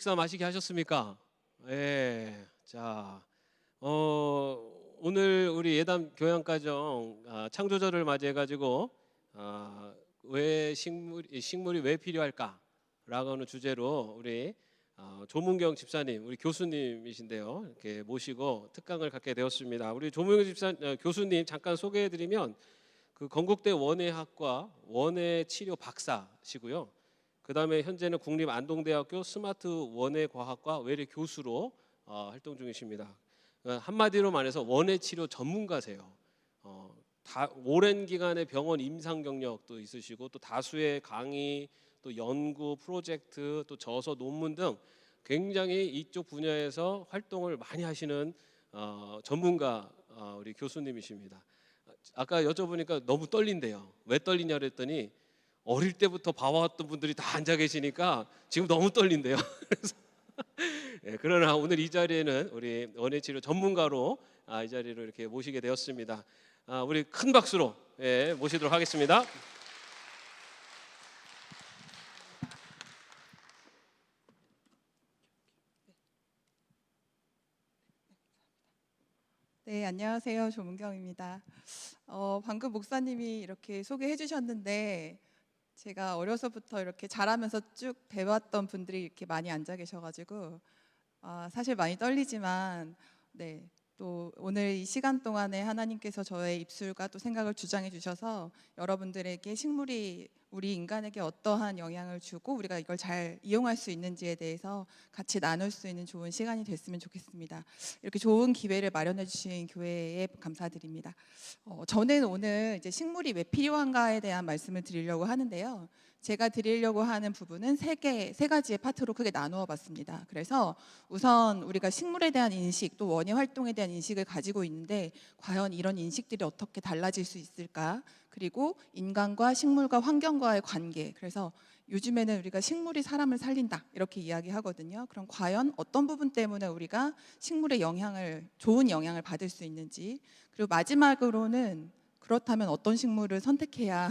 식사 맛있게 하셨습니까? 예. 자, 오늘 우리 예담 교양가정 창조절을 맞이해가지고 왜 식물이 왜 필요할까라고 하는 주제로 우리 조문경 집사님, 우리 교수님이신데요, 이렇게 모시고 특강을 갖게 되었습니다. 우리 조문경 교수님 잠깐 소개해드리면 그 건국대 원예학과 원예치료 박사시고요. 그 다음에 현재는 국립안동대학교 스마트 원예과학과 외래 교수로 활동 중이십니다. 한마디로 말해서 원예치료 전문가세요. 오랜 기간의 병원 임상 경력도 있으시고 또 다수의 강의, 또 연구 프로젝트, 또 저서 논문 등 굉장히 이쪽 분야에서 활동을 많이 하시는 전문가 우리 교수님이십니다. 아까 여쭤보니까 너무 떨린대요. 왜 떨리냐 그랬더니 어릴 때부터 봐왔던 분들이 다 앉아 계시니까 지금 너무 떨린대요. 그래서 그러나 오늘 이 자리에는 우리 원예치료 전문가로 이 자리로 이렇게 모시게 되었습니다. 우리 큰 박수로 모시도록 하겠습니다. 네, 안녕하세요. 조문경입니다. 방금 목사님이 이렇게 소개해 주셨는데 제가 어려서부터 이렇게 자라면서 쭉 배웠던 분들이 이렇게 많이 앉아 계셔가지고 사실 많이 떨리지만 또 오늘 이 시간 동안에 하나님께서 저의 입술과 또 생각을 주장해 주셔서 여러분들에게 식물이 우리 인간에게 어떠한 영향을 주고 우리가 이걸 잘 이용할 수 있는지에 대해서 같이 나눌 수 있는 좋은 시간이 됐으면 좋겠습니다. 이렇게 좋은 기회를 마련해 주신 교회에 감사드립니다. 저는 오늘 이제 식물이 왜 필요한가에 대한 말씀을 드리려고 하는데요. 제가 드리려고 하는 부분은 세 가지의 파트로 크게 나누어 봤습니다. 그래서 우선 우리가 식물에 대한 인식, 또 원예 활동에 대한 인식을 가지고 있는데 과연 이런 인식들이 어떻게 달라질 수 있을까? 그리고 인간과 식물과 환경과의 관계. 그래서 요즘에는 우리가 식물이 사람을 살린다 이렇게 이야기하거든요. 그럼 과연 어떤 부분 때문에 우리가 식물의 좋은 영향을 받을 수 있는지, 그리고 마지막으로는 그렇다면 어떤 식물을 선택해야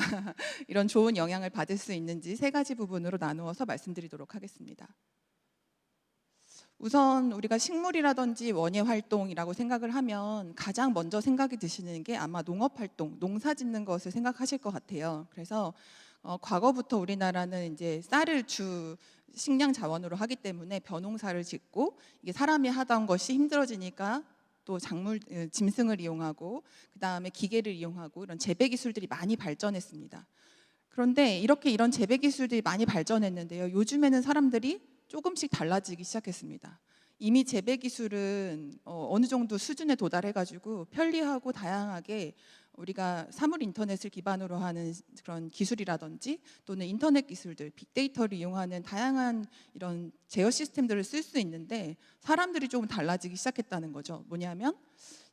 이런 좋은 영향을 받을 수 있는지 세 가지 부분으로 나누어서 말씀드리도록 하겠습니다. 우선 우리가 식물이라든지 원예 활동이라고 생각을 하면 가장 먼저 생각이 드시는 게 아마 농업 활동, 농사 짓는 것을 생각하실 것 같아요. 그래서 과거부터 우리나라는 이제 쌀을 주 식량 자원으로 하기 때문에 벼농사를 짓고 이게 사람이 하던 것이 힘들어지니까 또 짐승을 이용하고 그 다음에 기계를 이용하고 이런 재배 기술들이 많이 발전했습니다. 그런데 이런 재배 기술들이 많이 발전했는데요. 요즘에는 사람들이 조금씩 달라지기 시작했습니다. 이미 재배 기술은 어느 정도 수준에 도달해가지고 편리하고 다양하게 우리가 사물 인터넷을 기반으로 하는 그런 기술이라든지 또는 인터넷 기술들, 빅데이터를 이용하는 다양한 이런 제어 시스템들을 쓸 수 있는데 사람들이 조금 달라지기 시작했다는 거죠. 뭐냐면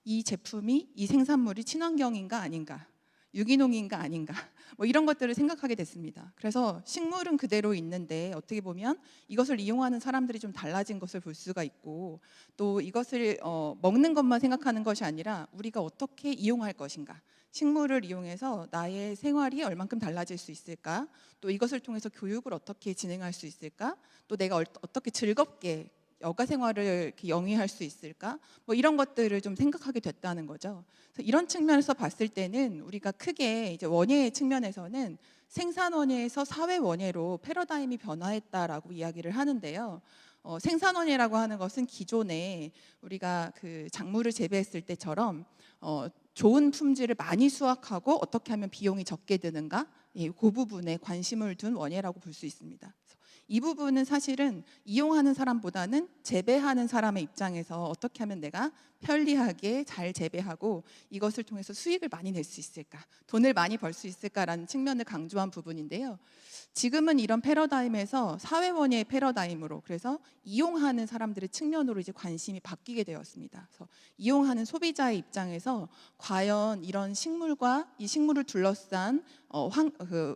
이 제품이, 이 생산물이 친환경인가 아닌가, 유기농인가 아닌가, 뭐 이런 것들을 생각하게 됐습니다. 그래서 식물은 그대로 있는데 어떻게 보면 이것을 이용하는 사람들이 좀 달라진 것을 볼 수가 있고, 또 이것을 먹는 것만 생각하는 것이 아니라 우리가 어떻게 이용할 것인가, 식물을 이용해서 나의 생활이 얼만큼 달라질 수 있을까, 또 이것을 통해서 교육을 어떻게 진행할 수 있을까, 또 내가 어떻게 즐겁게 여가 생활을 이렇게 영위할 수 있을까, 뭐 이런 것들을 좀 생각하게 됐다는 거죠. 그래서 이런 측면에서 봤을 때는 우리가 크게 이제 원예 측면에서는 생산 원예에서 사회 원예로 패러다임이 변화했다라고 이야기를 하는데요. 생산 원예라고 하는 것은 기존에 우리가 그 작물을 재배했을 때처럼 좋은 품질을 많이 수확하고 어떻게 하면 비용이 적게 드는가, 그 부분에 관심을 둔 원예라고 볼 수 있습니다. 이 부분은 사실은 이용하는 사람보다는 재배하는 사람의 입장에서 어떻게 하면 내가 편리하게 잘 재배하고 이것을 통해서 수익을 많이 낼 수 있을까, 돈을 많이 벌 수 있을까라는 측면을 강조한 부분인데요. 지금은 이런 패러다임에서 사회원예의 패러다임으로, 그래서 이용하는 사람들의 측면으로 이제 관심이 바뀌게 되었습니다. 그래서 이용하는 소비자의 입장에서 과연 이런 식물과 이 식물을 둘러싼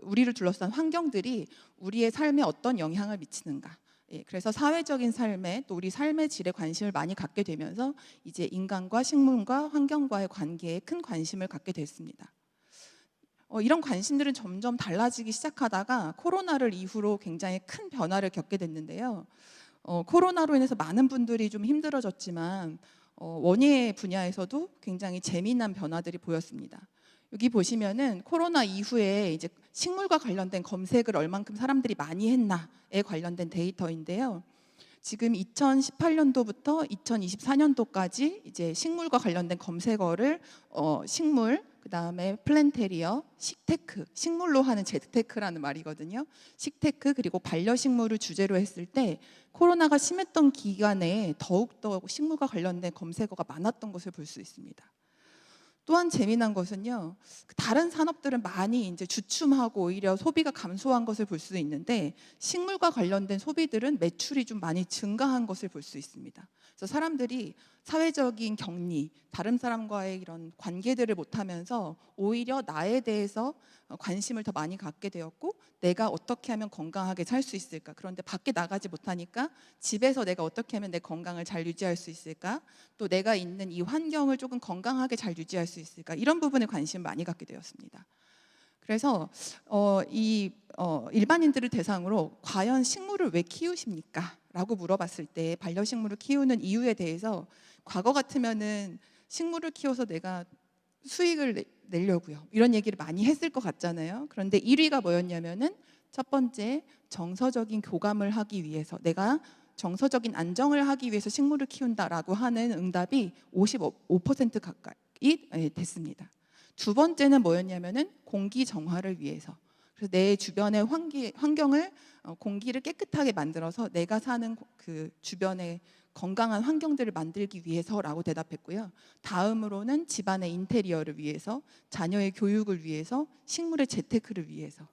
우리를 둘러싼 환경들이 우리의 삶에 어떤 영향을 미치는가, 그래서 사회적인 삶에, 또 우리 삶의 질에 관심을 많이 갖게 되면서 이제 인간과 식물과 환경과의 관계에 큰 관심을 갖게 됐습니다. 이런 관심들은 점점 달라지기 시작하다가 코로나를 이후로 굉장히 큰 변화를 겪게 됐는데요. 코로나로 인해서 많은 분들이 좀 힘들어졌지만 원예 분야에서도 굉장히 재미난 변화들이 보였습니다. 여기 보시면은 코로나 이후에 이제 식물과 관련된 검색을 얼만큼 사람들이 많이 했나에 관련된 데이터인데요. 지금 2018년도부터 2024년도까지 이제 식물과 관련된 검색어를 식물, 그다음에 플랜테리어, 식테크, 식물로 하는 재테크라는 말이거든요. 식테크 그리고 반려식물을 주제로 했을 때 코로나가 심했던 기간에 더욱더 식물과 관련된 검색어가 많았던 것을 볼 수 있습니다. 또한 재미난 것은요, 다른 산업들은 많이 이제 주춤하고 오히려 소비가 감소한 것을 볼 수 있는데 식물과 관련된 소비들은 매출이 좀 많이 증가한 것을 볼 수 있습니다. 그래서 사람들이 사회적인 격리, 다른 사람과의 이런 관계들을 못하면서 오히려 나에 대해서 관심을 더 많이 갖게 되었고, 내가 어떻게 하면 건강하게 살 수 있을까? 그런데 밖에 나가지 못하니까 집에서 내가 어떻게 하면 내 건강을 잘 유지할 수 있을까? 또 내가 있는 이 환경을 조금 건강하게 잘 유지할 수 있을까? 이런 부분에 관심을 많이 갖게 되었습니다. 그래서 일반인들을 대상으로 과연 식물을 왜 키우십니까? 라고 물어봤을 때 반려식물을 키우는 이유에 대해서 과거 같으면은 식물을 키워서 내가 수익을 내려고요, 이런 얘기를 많이 했을 것 같잖아요. 그런데 1위가 뭐였냐면은 첫 번째, 정서적인 교감을 하기 위해서, 내가 정서적인 안정을 하기 위해서 식물을 키운다라고 하는 응답이 55% 가까이 됐습니다. 두 번째는 뭐였냐면은 공기 정화를 위해서, 그래서 내 주변의 환경을 공기를 깨끗하게 만들어서 내가 사는 그 주변의 건강한 환경들을 만들기 위해서라고 대답했고요. 다음으로는 집안의 인테리어를 위해서, 자녀의 교육을 위해서, 식물의 재테크를 위해서.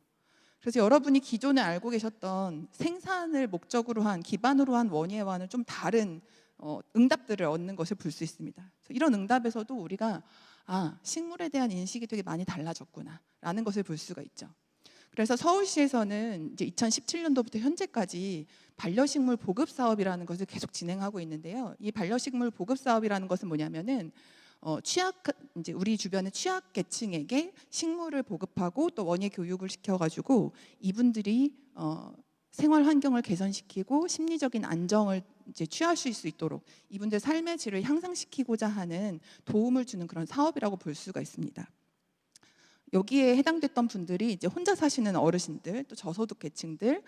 그래서 여러분이 기존에 알고 계셨던 생산을 목적으로 한, 기반으로 한 원예와는 좀 다른 응답들을 얻는 것을 볼 수 있습니다. 그래서 이런 응답에서도 우리가 식물에 대한 인식이 되게 많이 달라졌구나라는 것을 볼 수가 있죠. 그래서 서울시에서는 이제 2017년도부터 현재까지 반려식물 보급 사업이라는 것을 계속 진행하고 있는데요. 이 반려식물 보급 사업이라는 것은 뭐냐면은 이제 우리 주변의 취약계층에게 식물을 보급하고 또 원예 교육을 시켜가지고 이분들이 생활 환경을 개선시키고 심리적인 안정을 이제 취할 수 있도록 이분들 삶의 질을 향상시키고자 하는 도움을 주는 그런 사업이라고 볼 수가 있습니다. 여기에 해당됐던 분들이 이제 혼자 사시는 어르신들, 또 저소득 계층들,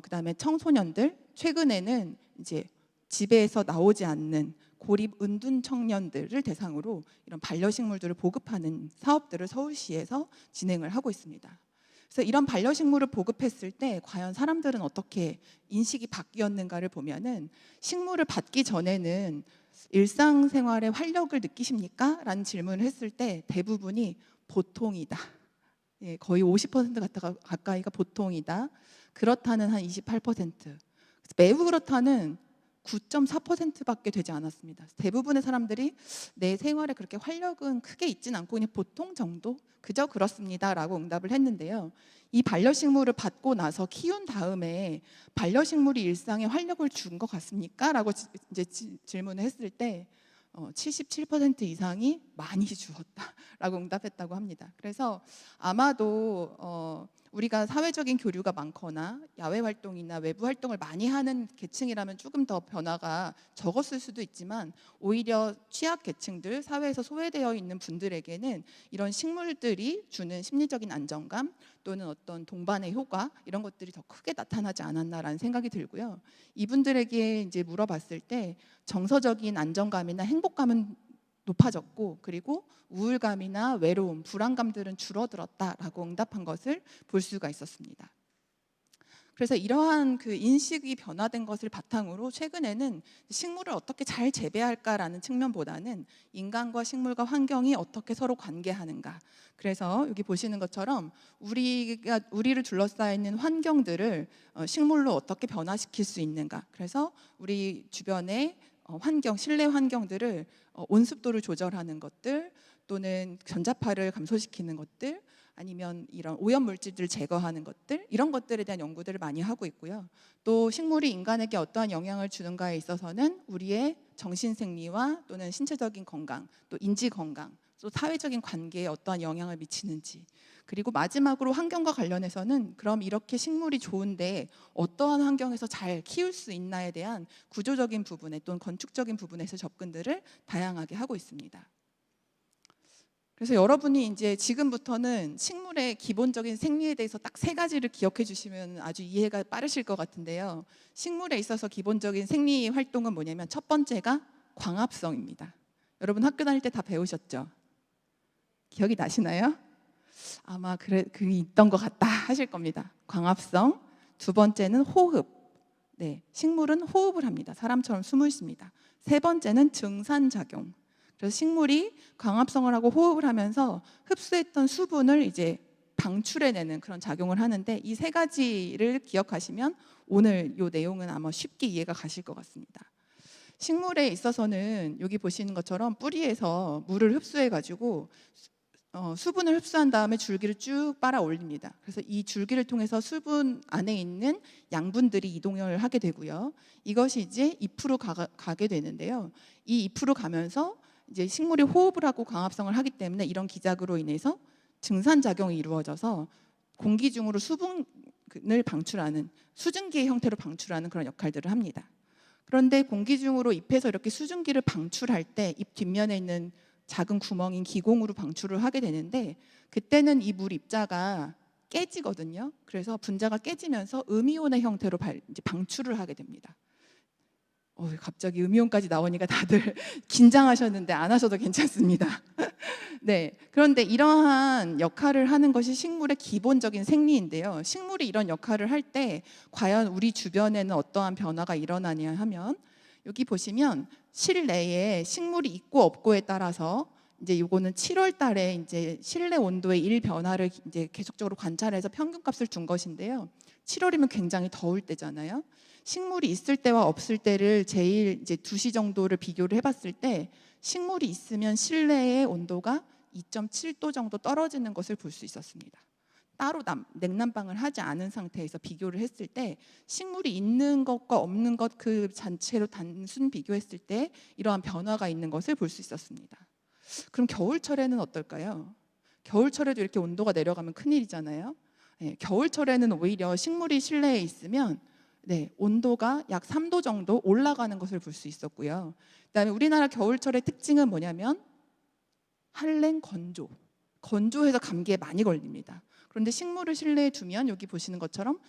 그다음에 청소년들, 최근에는 이제 집에서 나오지 않는 고립 은둔 청년들을 대상으로 이런 반려식물들을 보급하는 사업들을 서울시에서 진행을 하고 있습니다. 그래서 이런 반려식물을 보급했을 때 과연 사람들은 어떻게 인식이 바뀌었는가를 보면은, 식물을 받기 전에는 일상생활에 활력을 느끼십니까? 라는 질문을 했을 때 대부분이 보통이다. 거의 50% 가까이가 보통이다. 그렇다는 한 28%. 매우 그렇다는 9.4%밖에 되지 않았습니다. 대부분의 사람들이 내 생활에 그렇게 활력은 크게 있진 않고 그냥 보통 정도, 그저 그렇습니다라고 응답을 했는데요. 이 반려식물을 받고 나서 키운 다음에 반려식물이 일상에 활력을 준 것 같습니까? 라고 이제 질문을 했을 때 77% 이상이 많이 주었다라고 응답했다고 합니다. 그래서 아마도 우리가 사회적인 교류가 많거나 야외 활동이나 외부 활동을 많이 하는 계층이라면 조금 더 변화가 적었을 수도 있지만, 오히려 취약 계층들, 사회에서 소외되어 있는 분들에게는 이런 식물들이 주는 심리적인 안정감 또는 어떤 동반의 효과, 이런 것들이 더 크게 나타나지 않았나라는 생각이 들고요. 이분들에게 이제 물어봤을 때 정서적인 안정감이나 행복감은 높아졌고, 그리고 우울감이나 외로움, 불안감들은 줄어들었다라고 응답한 것을 볼 수가 있었습니다. 그래서 이러한 그 인식이 변화된 것을 바탕으로 최근에는 식물을 어떻게 잘 재배할까라는 측면보다는 인간과 식물과 환경이 어떻게 서로 관계하는가. 그래서 여기 보시는 것처럼 우리를 둘러싸여 있는 환경들을 식물로 어떻게 변화시킬 수 있는가. 그래서 우리 주변의 실내 환경들을 온습도를 조절하는 것들, 또는 전자파를 감소시키는 것들, 아니면 이런 오염 물질들을 제거하는 것들, 이런 것들에 대한 연구들을 많이 하고 있고요. 또 식물이 인간에게 어떠한 영향을 주는가에 있어서는 우리의 정신 생리와 또는 신체적인 건강, 또 인지 건강, 또 사회적인 관계에 어떠한 영향을 미치는지, 그리고 마지막으로 환경과 관련해서는 그럼 이렇게 식물이 좋은데 어떠한 환경에서 잘 키울 수 있나에 대한 구조적인 부분에 또는 건축적인 부분에서 접근들을 다양하게 하고 있습니다. 그래서 여러분이 이제 지금부터는 식물의 기본적인 생리에 대해서 딱 3가지를 기억해 주시면 아주 이해가 빠르실 것 같은데요. 식물에 있어서 기본적인 생리 활동은 뭐냐면 첫 번째가 광합성입니다. 여러분 학교 다닐 때 다 배우셨죠? 기억이 나시나요? 아마 그게 있던 것 같다 하실 겁니다. 광합성. 두 번째는 호흡. 네, 식물은 호흡을 합니다. 사람처럼 숨을 쉽니다. 세 번째는 증산작용. 그래서 식물이 광합성을 하고 호흡을 하면서 흡수했던 수분을 이제 방출해내는 그런 작용을 하는데, 이 3가지를 기억하시면 오늘 이 내용은 아마 쉽게 이해가 가실 것 같습니다. 식물에 있어서는 여기 보시는 것처럼 뿌리에서 물을 흡수해가지고 수분을 흡수한 다음에 줄기를 쭉 빨아 올립니다. 그래서 이 줄기를 통해서 수분 안에 있는 양분들이 이동을 하게 되고요. 이것이 이제 잎으로 가게 되는데요. 이 잎으로 가면서 이제 식물이 호흡을 하고 광합성을 하기 때문에 이런 기작으로 인해서 증산작용이 이루어져서 공기 중으로 수분을 방출하는, 수증기의 형태로 방출하는 그런 역할들을 합니다. 그런데 공기 중으로 잎에서 이렇게 수증기를 방출할 때 잎 뒷면에 있는 작은 구멍인 기공으로 방출을 하게 되는데, 그때는 이 물 입자가 깨지거든요. 그래서 분자가 깨지면서 음이온의 형태로 이제 방출을 하게 됩니다. 갑자기 음이온까지 나오니까 다들 긴장하셨는데 안 하셔도 괜찮습니다. 네, 그런데 이러한 역할을 하는 것이 식물의 기본적인 생리인데요. 식물이 이런 역할을 할 때 과연 우리 주변에는 어떠한 변화가 일어나냐 하면, 여기 보시면 실내에 식물이 있고 없고에 따라서 이제 요거는 7월 달에 이제 실내 온도의 일 변화를 이제 계속적으로 관찰해서 평균값을 준 것인데요. 7월이면 굉장히 더울 때잖아요. 식물이 있을 때와 없을 때를 제일 이제 2시 정도를 비교를 해봤을 때, 식물이 있으면 실내의 온도가 2.7도 정도 떨어지는 것을 볼 수 있었습니다. 따로 냉난방을 하지 않은 상태에서 비교를 했을 때 식물이 있는 것과 없는 것 그 자체로 단순 비교했을 때 이러한 변화가 있는 것을 볼 수 있었습니다. 그럼 겨울철에는 어떨까요? 겨울철에도 이렇게 온도가 내려가면 큰일이잖아요. 네, 겨울철에는 오히려 식물이 실내에 있으면 온도가 약 3도 정도 올라가는 것을 볼 수 있었고요. 그다음에 우리나라 겨울철의 특징은 뭐냐면 한랭 건조. 건조해서 감기에 많이 걸립니다. 그런데 식물을 실내에 두면 여기 보시는 것처럼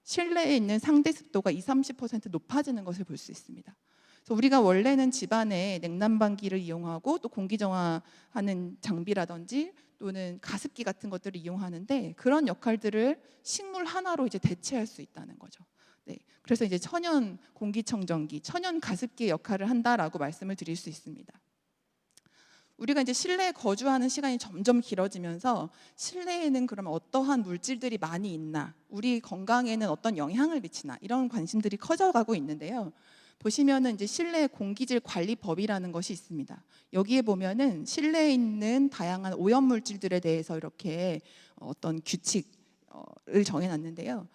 실내에 있는 상대 습도가 20-30% 높아지는 것을 볼 수 있습니다. 그래서 우리가 원래는 집안에 냉난방기를 이용하고 또 공기정화하는 장비라든지 또는 가습기 같은 것들을 이용하는데, 그런 역할들을 식물 하나로 이제 대체할 수 있다는 거죠. 네, 그래서 이제 천연 공기청정기, 천연 가습기의 역할을 한다라고 말씀을 드릴 수 있습니다. 우리가 이제 실내에 거주하는 시간이 점점 길어지면서 실내에는 그러면 어떠한 물질들이 많이 있나, 우리 건강에는 어떤 영향을 미치나, 이런 관심들이 커져가고 있는데요. 보시면은 이제 실내 공기질 관리법이라는 것이 있습니다. 여기에 보면은 실내에 있는 다양한 오염 물질들에 대해서 이렇게 어떤 규칙을 정해놨는데요.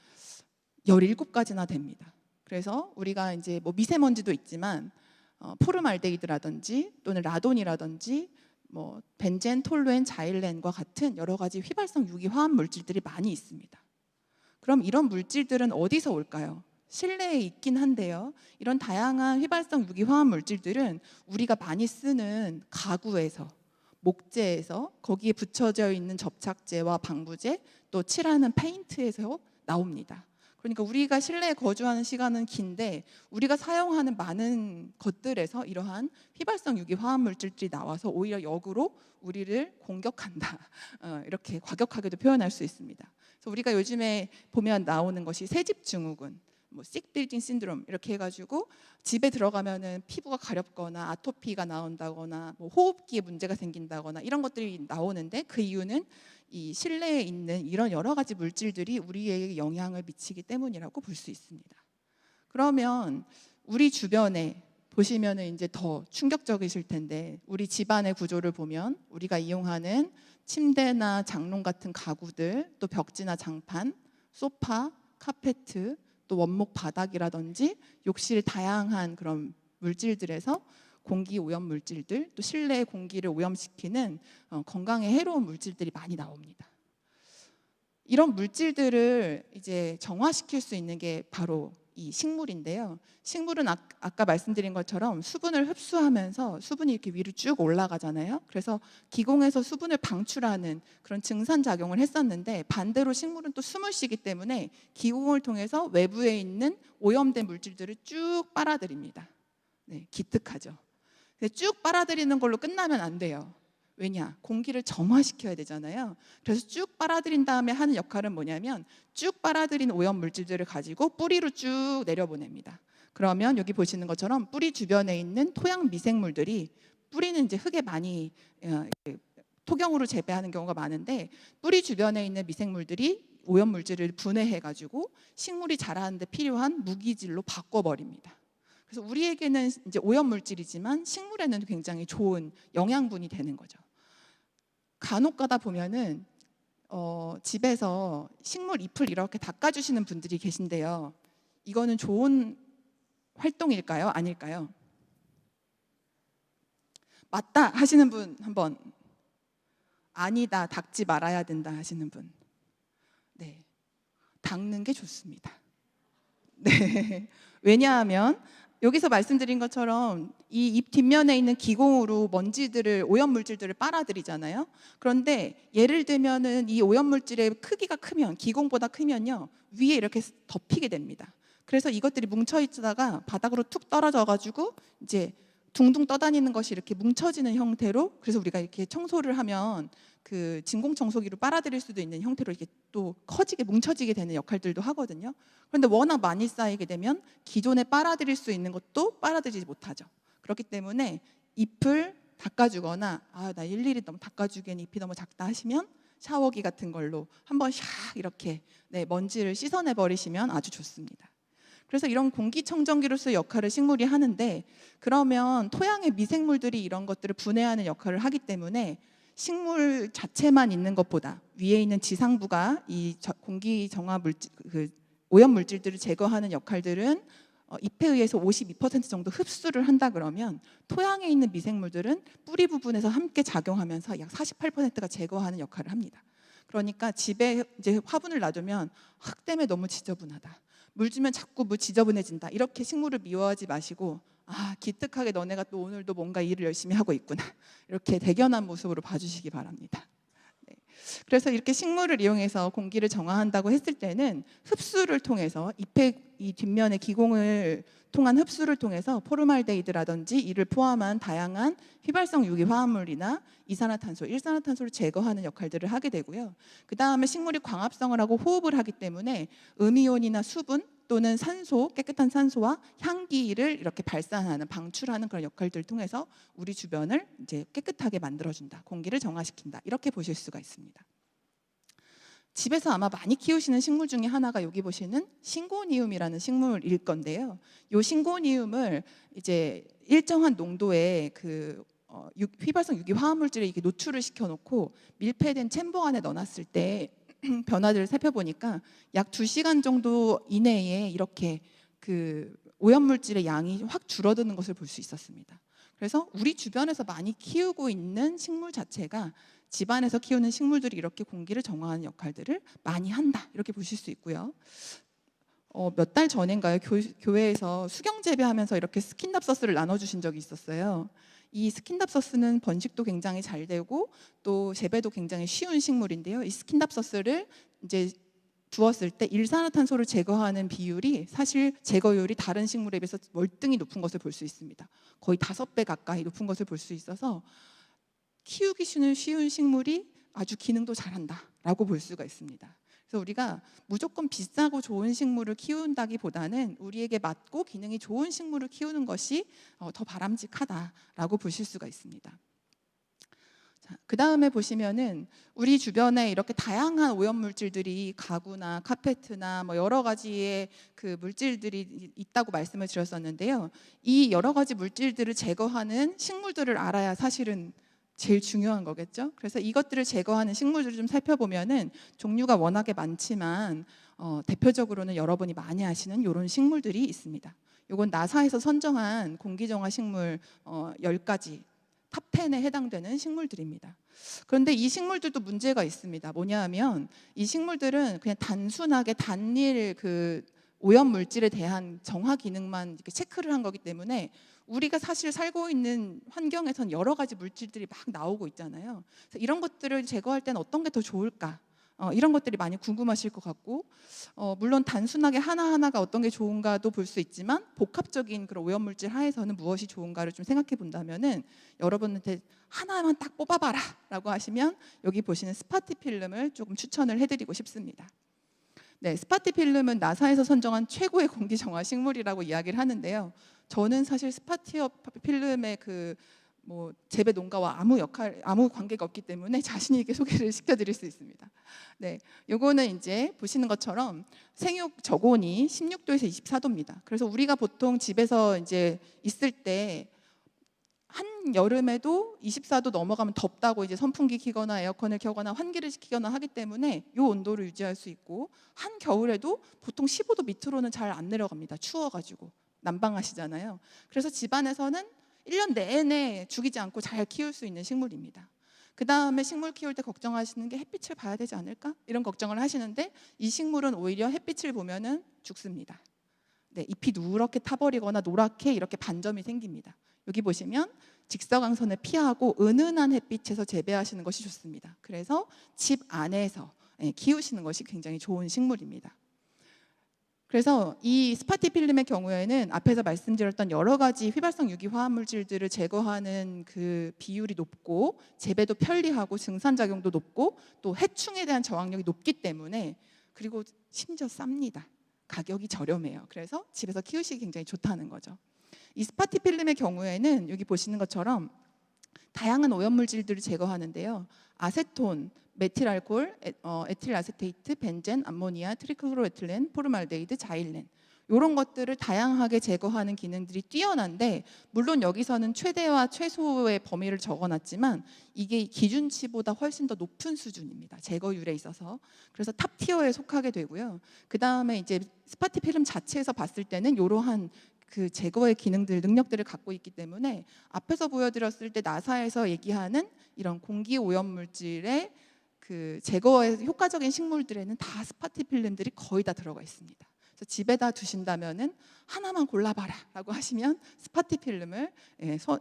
17가지나 됩니다. 그래서 우리가 이제 뭐 미세먼지도 있지만 포름알데히드라든지 또는 라돈이라든지 뭐 벤젠, 톨루엔, 자일렌과 같은 여러 가지 휘발성 유기 화합 물질들이 많이 있습니다. 그럼 이런 물질들은 어디서 올까요? 실내에 있긴 한데요. 이런 다양한 휘발성 유기 화합 물질들은 우리가 많이 쓰는 가구에서, 목재에서, 거기에 붙여져 있는 접착제와 방부제, 또 칠하는 페인트에서 나옵니다. 그러니까 우리가 실내에 거주하는 시간은 긴데 우리가 사용하는 많은 것들에서 이러한 휘발성 유기 화합 물질들이 나와서 오히려 역으로 우리를 공격한다. 이렇게 과격하게도 표현할 수 있습니다. 그래서 우리가 요즘에 보면 나오는 것이 새집 증후군, 뭐 sick building syndrome 이렇게 해가지고 집에 들어가면은 피부가 가렵거나 아토피가 나온다거나 뭐 호흡기에 문제가 생긴다거나 이런 것들이 나오는데, 그 이유는 이 실내에 있는 이런 여러 가지 물질들이 우리에게 영향을 미치기 때문이라고 볼 수 있습니다. 그러면 우리 주변에 보시면은 이제 더 충격적이실 텐데, 우리 집안의 구조를 보면 우리가 이용하는 침대나 장롱 같은 가구들, 또 벽지나 장판, 소파, 카페트, 또 원목 바닥이라든지 욕실 다양한 그런 물질들에서 공기 오염 물질들, 또 실내 공기를 오염시키는 건강에 해로운 물질들이 많이 나옵니다. 이런 물질들을 이제 정화시킬 수 있는 게 바로 이 식물인데요. 식물은 아까 말씀드린 것처럼 수분을 흡수하면서 수분이 이렇게 위로 쭉 올라가잖아요. 그래서 기공에서 수분을 방출하는 그런 증산작용을 했었는데, 반대로 식물은 또 숨을 쉬기 때문에 기공을 통해서 외부에 있는 오염된 물질들을 쭉 빨아들입니다. 네, 기특하죠. 근데 쭉 빨아들이는 걸로 끝나면 안 돼요. 왜냐? 공기를 정화시켜야 되잖아요. 그래서 쭉 빨아들인 다음에 하는 역할은 뭐냐면, 쭉 빨아들인 오염 물질들을 가지고 뿌리로 쭉 내려보냅니다. 그러면 여기 보시는 것처럼 뿌리 주변에 있는 토양 미생물들이, 뿌리는 이제 흙에 많이 토경으로 재배하는 경우가 많은데, 뿌리 주변에 있는 미생물들이 오염 물질을 분해해 가지고 식물이 자라는 데 필요한 무기질로 바꿔버립니다. 그래서 우리에게는 이제 오염 물질이지만 식물에는 굉장히 좋은 영양분이 되는 거죠. 간혹 가다 보면은 집에서 식물 잎을 이렇게 닦아주시는 분들이 계신데요. 이거는 좋은 활동일까요? 아닐까요? 맞다 하시는 분 한번. 아니다, 닦지 말아야 된다 하시는 분. 네, 닦는 게 좋습니다. 네, 왜냐하면 여기서 말씀드린 것처럼 이 잎 뒷면에 있는 기공으로 먼지들을, 오염 물질들을 빨아들이잖아요. 그런데 예를 들면은 이 오염 물질의 크기가 크면, 기공보다 크면요, 위에 이렇게 덮이게 됩니다. 그래서 이것들이 뭉쳐 있다가 바닥으로 툭 떨어져 가지고 이제 둥둥 떠다니는 것이 이렇게 뭉쳐지는 형태로, 그래서 우리가 이렇게 청소를 하면 그 진공 청소기로 빨아들일 수도 있는 형태로 이렇게 또 커지게 뭉쳐지게 되는 역할들도 하거든요. 그런데 워낙 많이 쌓이게 되면 기존에 빨아들일 수 있는 것도 빨아들이지 못하죠. 그렇기 때문에 잎을 닦아주거나, 나 일일이 너무 닦아주기엔 잎이 너무 작다 하시면 샤워기 같은 걸로 한번 샥 이렇게 먼지를 씻어내 버리시면 아주 좋습니다. 그래서 이런 공기청정기로서의 역할을 식물이 하는데, 그러면 토양의 미생물들이 이런 것들을 분해하는 역할을 하기 때문에 식물 자체만 있는 것보다 위에 있는 지상부가 이 공기 정화 물질, 오염 물질들을 제거하는 역할들은 잎에 의해서 52% 정도 흡수를 한다 그러면, 토양에 있는 미생물들은 뿌리 부분에서 함께 작용하면서 약 48%가 제거하는 역할을 합니다. 그러니까 집에 이제 화분을 놔두면 흙 때문에 너무 지저분하다, 물 주면 자꾸 물 지저분해진다, 이렇게 식물을 미워하지 마시고, 기특하게 너네가 또 오늘도 뭔가 일을 열심히 하고 있구나, 이렇게 대견한 모습으로 봐주시기 바랍니다. 네. 그래서 이렇게 식물을 이용해서 공기를 정화한다고 했을 때는 흡수를 통해서, 잎의 이 뒷면의 기공을 통한 흡수를 통해서 포르말데히드라든지 이를 포함한 다양한 휘발성 유기 화합물이나 이산화탄소, 일산화탄소를 제거하는 역할들을 하게 되고요. 그 다음에 식물이 광합성을 하고 호흡을 하기 때문에 음이온이나 수분 또는 산소, 깨끗한 산소와 향기를 이렇게 발산하는, 방출하는 그런 역할들을 통해서 우리 주변을 이제 깨끗하게 만들어준다, 공기를 정화시킨다, 이렇게 보실 수가 있습니다. 집에서 아마 많이 키우시는 식물 중에 하나가 여기 보시는 싱고니움이라는 식물일 건데요. 이 싱고니움을 이제 일정한 농도의 휘발성 유기 화합물질에 이렇게 노출을 시켜놓고 밀폐된 챔버 안에 넣어놨을 때 변화들을 살펴보니까 약 2시간 정도 이내에 이렇게 그 오염물질의 양이 확 줄어드는 것을 볼 수 있었습니다. 그래서 우리 주변에서 많이 키우고 있는 식물 자체가, 집안에서 키우는 식물들이 이렇게 공기를 정화하는 역할들을 많이 한다, 이렇게 보실 수 있고요. 몇 달 전인가요? 교회에서 수경 재배하면서 이렇게 스킨답서스를 나눠주신 적이 있었어요. 이 스킨답서스는 번식도 굉장히 잘 되고 또 재배도 굉장히 쉬운 식물인데요. 이 스킨답서스를 이제 두었을 때 일산화탄소를 제거하는 비율이, 사실 제거율이 다른 식물에 비해서 월등히 높은 것을 볼 수 있습니다. 거의 5배 가까이 높은 것을 볼 수 있어서 키우기 쉬운 식물이 아주 기능도 잘한다라고 볼 수가 있습니다. 그래서 우리가 무조건 비싸고 좋은 식물을 키운다기보다는 우리에게 맞고 기능이 좋은 식물을 키우는 것이 더 바람직하다라고 보실 수가 있습니다. 그 다음에 보시면은 우리 주변에 이렇게 다양한 오염 물질들이, 가구나 카페트나 뭐 여러 가지의 그 물질들이 있다고 말씀을 드렸었는데요. 이 여러 가지 물질들을 제거하는 식물들을 알아야 사실은 제일 중요한 거겠죠. 그래서 이것들을 제거하는 식물들을 좀 살펴보면은 종류가 워낙에 많지만 대표적으로는 여러분이 많이 아시는 이런 식물들이 있습니다. 이건 나사에서 선정한 공기정화 식물 10가지 탑 10에 해당되는 식물들입니다. 그런데 이 식물들도 문제가 있습니다. 뭐냐 하면 이 식물들은 그냥 단순하게 단일 그 오염 물질에 대한 정화 기능만 이렇게 체크를 한 거기 때문에 우리가 사실 살고 있는 환경에선 여러 가지 물질들이 막 나오고 있잖아요. 그래서 이런 것들을 제거할 때는 어떤 게 더 좋을까? 이런 것들이 많이 궁금하실 것 같고, 물론 단순하게 하나하나가 어떤 게 좋은가도 볼 수 있지만 복합적인 그런 오염물질 하에서는 무엇이 좋은가를 좀 생각해 본다면은 여러분한테 하나만 딱 뽑아봐라 라고 하시면 여기 보시는 스파티필름을 조금 추천을 해드리고 싶습니다. 네, 스파티필름은 나사에서 선정한 최고의 공기정화 식물이라고 이야기를 하는데요. 저는 사실 스파티필름의 재배 농가와 아무 관계가 없기 때문에 자신 있게 소개를 시켜드릴 수 있습니다. 네, 요거는 이제 보시는 것처럼 생육 저온이 16도에서 24도입니다. 그래서 우리가 보통 집에서 이제 있을 때 한 여름에도 24도 넘어가면 덥다고 이제 선풍기 켜거나 에어컨을 켜거나 환기를 시키거나 하기 때문에 이 온도를 유지할 수 있고, 한 겨울에도 보통 15도 밑으로는 잘 안 내려갑니다. 추워가지고 난방하시잖아요. 그래서 집안에서는 1년 내내 죽이지 않고 잘 키울 수 있는 식물입니다. 그 다음에 식물 키울 때 걱정하시는 게 햇빛을 봐야 되지 않을까? 이런 걱정을 하시는데 이 식물은 오히려 햇빛을 보면은 죽습니다. 네, 잎이 누렇게 타버리거나 노랗게 이렇게 반점이 생깁니다. 여기 보시면 직사광선을 피하고 은은한 햇빛에서 재배하시는 것이 좋습니다. 그래서 집 안에서 키우시는 것이 굉장히 좋은 식물입니다. 그래서 이 스파티필름의 경우에는 앞에서 말씀드렸던 여러 가지 휘발성 유기 화합물질들을 제거하는 그 비율이 높고 재배도 편리하고 증산작용도 높고 또 해충에 대한 저항력이 높기 때문에, 그리고 심지어 쌉니다. 가격이 저렴해요. 그래서 집에서 키우시기 굉장히 좋다는 거죠. 이 스파티필름의 경우에는 여기 보시는 것처럼 다양한 오염물질들을 제거하는데요. 아세톤, 메틸알코올, 에틸아세테이트, 벤젠, 암모니아, 트리클로로에틸렌, 포르말데히드, 자일렌, 이런 것들을 다양하게 제거하는 기능들이 뛰어난데, 물론 여기서는 최대와 최소의 범위를 적어놨지만 이게 기준치보다 훨씬 더 높은 수준입니다. 제거율에 있어서. 그래서 탑 티어에 속하게 되고요. 그 다음에 이제 스파티필름 자체에서 봤을 때는 이러한 그 제거의 기능들, 능력들을 갖고 있기 때문에 앞에서 보여드렸을 때 나사에서 얘기하는 이런 공기 오염 물질의 그 제거에 효과적인 식물들에는 다 스파티필름들이 거의 다 들어가 있습니다. 그래서 집에다 두신다면은 하나만 골라봐라라고 하시면 스파티필름을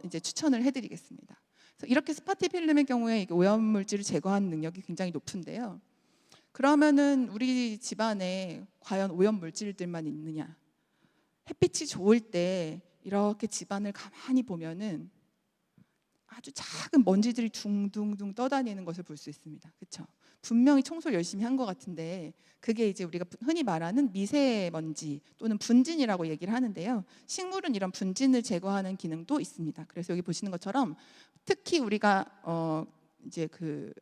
이제 추천을 해드리겠습니다. 그래서 이렇게 스파티필름의 경우에 오염 물질을 제거하는 능력이 굉장히 높은데요. 그러면은 우리 집안에 과연 오염 물질들만 있느냐? 햇빛이 좋을 때 이렇게 집안을 가만히 보면은 아주 작은 먼지들이 둥둥둥 떠다니는 것을 볼 수 있습니다. 그렇죠? 분명히 청소를 열심히 한 것 같은데 그게 이제 우리가 흔히 말하는 미세먼지 또는 분진이라고 얘기를 하는데요. 식물은 이런 분진을 제거하는 기능도 있습니다. 그래서 여기 보시는 것처럼 특히 우리가 이제 그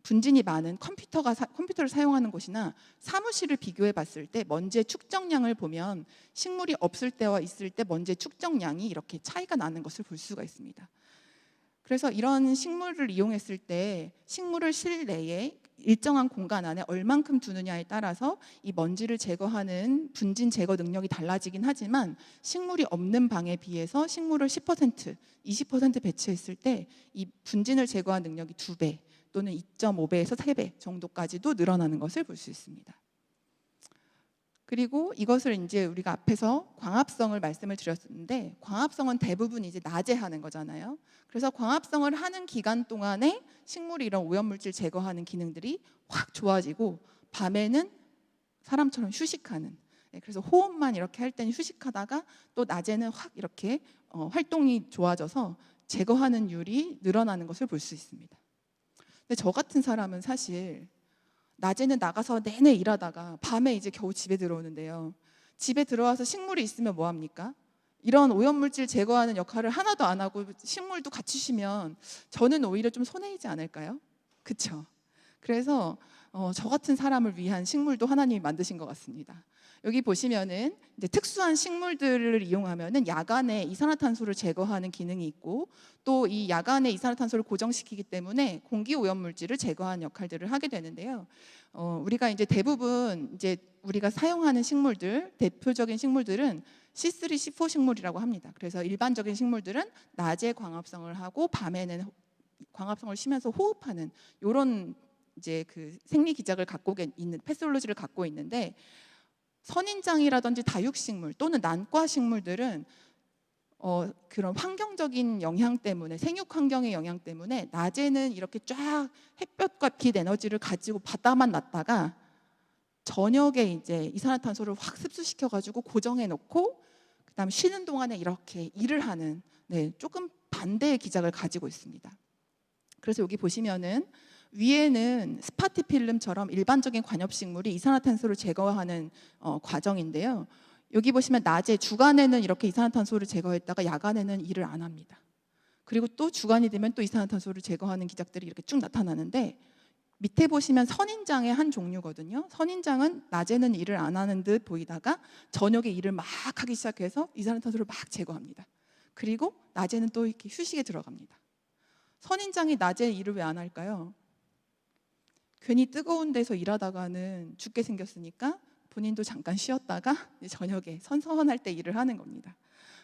분진이 많은 컴퓨터를 사용하는 곳이나 사무실을 비교해 봤을 때 먼지의 축적량을 보면 식물이 없을 때와 있을 때 먼지의 축적량이 이렇게 차이가 나는 것을 볼 수가 있습니다. 그래서 이런 식물을 이용했을 때 식물을 실내에 일정한 공간 안에 얼만큼 두느냐에 따라서 이 먼지를 제거하는 분진 제거 능력이 달라지긴 하지만, 식물이 없는 방에 비해서 식물을 10%, 20% 배치했을 때 이 분진을 제거한 능력이 2배 또는 2.5배에서 3배 정도까지도 늘어나는 것을 볼 수 있습니다. 그리고 이것을 이제 우리가 앞에서 광합성을 말씀을 드렸는데, 광합성은 대부분 이제 낮에 하는 거잖아요. 그래서 광합성을 하는 기간 동안에 식물이 이런 오염물질 제거하는 기능들이 확 좋아지고, 밤에는 사람처럼 휴식하는, 그래서 호흡만 이렇게 할 때는 휴식하다가 또 낮에는 확 이렇게 활동이 좋아져서 제거하는 율이 늘어나는 것을 볼 수 있습니다. 근데 저 같은 사람은 사실 낮에는 나가서 내내 일하다가 밤에 이제 겨우 집에 들어오는데요. 집에 들어와서 식물이 있으면 뭐 합니까? 이런 오염물질 제거하는 역할을 하나도 안 하고 식물도 갖추시면 저는 오히려 좀 손해이지 않을까요? 그렇죠? 그래서 저 같은 사람을 위한 식물도 하나님이 만드신 것 같습니다. 여기 보시면은 이제 특수한 식물들을 이용하면은 야간에 이산화탄소를 제거하는 기능이 있고, 또 이 야간에 이산화탄소를 고정시키기 때문에 공기 오염물질을 제거하는 역할들을 하게 되는데요. 우리가 이제 대부분 이제 우리가 사용하는 식물들, 대표적인 식물들은 C3, C4 식물이라고 합니다. 그래서 일반적인 식물들은 낮에 광합성을 하고 밤에는 광합성을 쉬면서 호흡하는 이런 이제 그 생리 기작을 갖고 있는 패솔로지를 갖고 있는데, 선인장이라든지 다육식물 또는 난과식물들은 그런 환경적인 영향 때문에, 생육 환경의 영향 때문에 낮에는 이렇게 쫙 햇볕과 빛 에너지를 가지고 바다만 놨다가 저녁에 이제 이산화탄소를 확 흡수시켜 가지고 고정해 놓고 그다음에 쉬는 동안에 이렇게 일을 하는, 조금 반대의 기작을 가지고 있습니다. 그래서 여기 보시면은 위에는 스파티필름처럼 일반적인 관엽식물이 이산화탄소를 제거하는 과정인데요. 여기 보시면 낮에 주간에는 이렇게 이산화탄소를 제거했다가 야간에는 일을 안 합니다. 그리고 또 주간이 되면 또 이산화탄소를 제거하는 기작들이 이렇게 쭉 나타나는데, 밑에 보시면 선인장의 한 종류거든요. 선인장은 낮에는 일을 안 하는 듯 보이다가 저녁에 일을 막 하기 시작해서 이산화탄소를 막 제거합니다. 그리고 낮에는 또 이렇게 휴식에 들어갑니다. 선인장이 낮에 일을 왜 안 할까요? 괜히 뜨거운 데서 일하다가는 죽게 생겼으니까 본인도 잠깐 쉬었다가 저녁에 선선할 때 일을 하는 겁니다.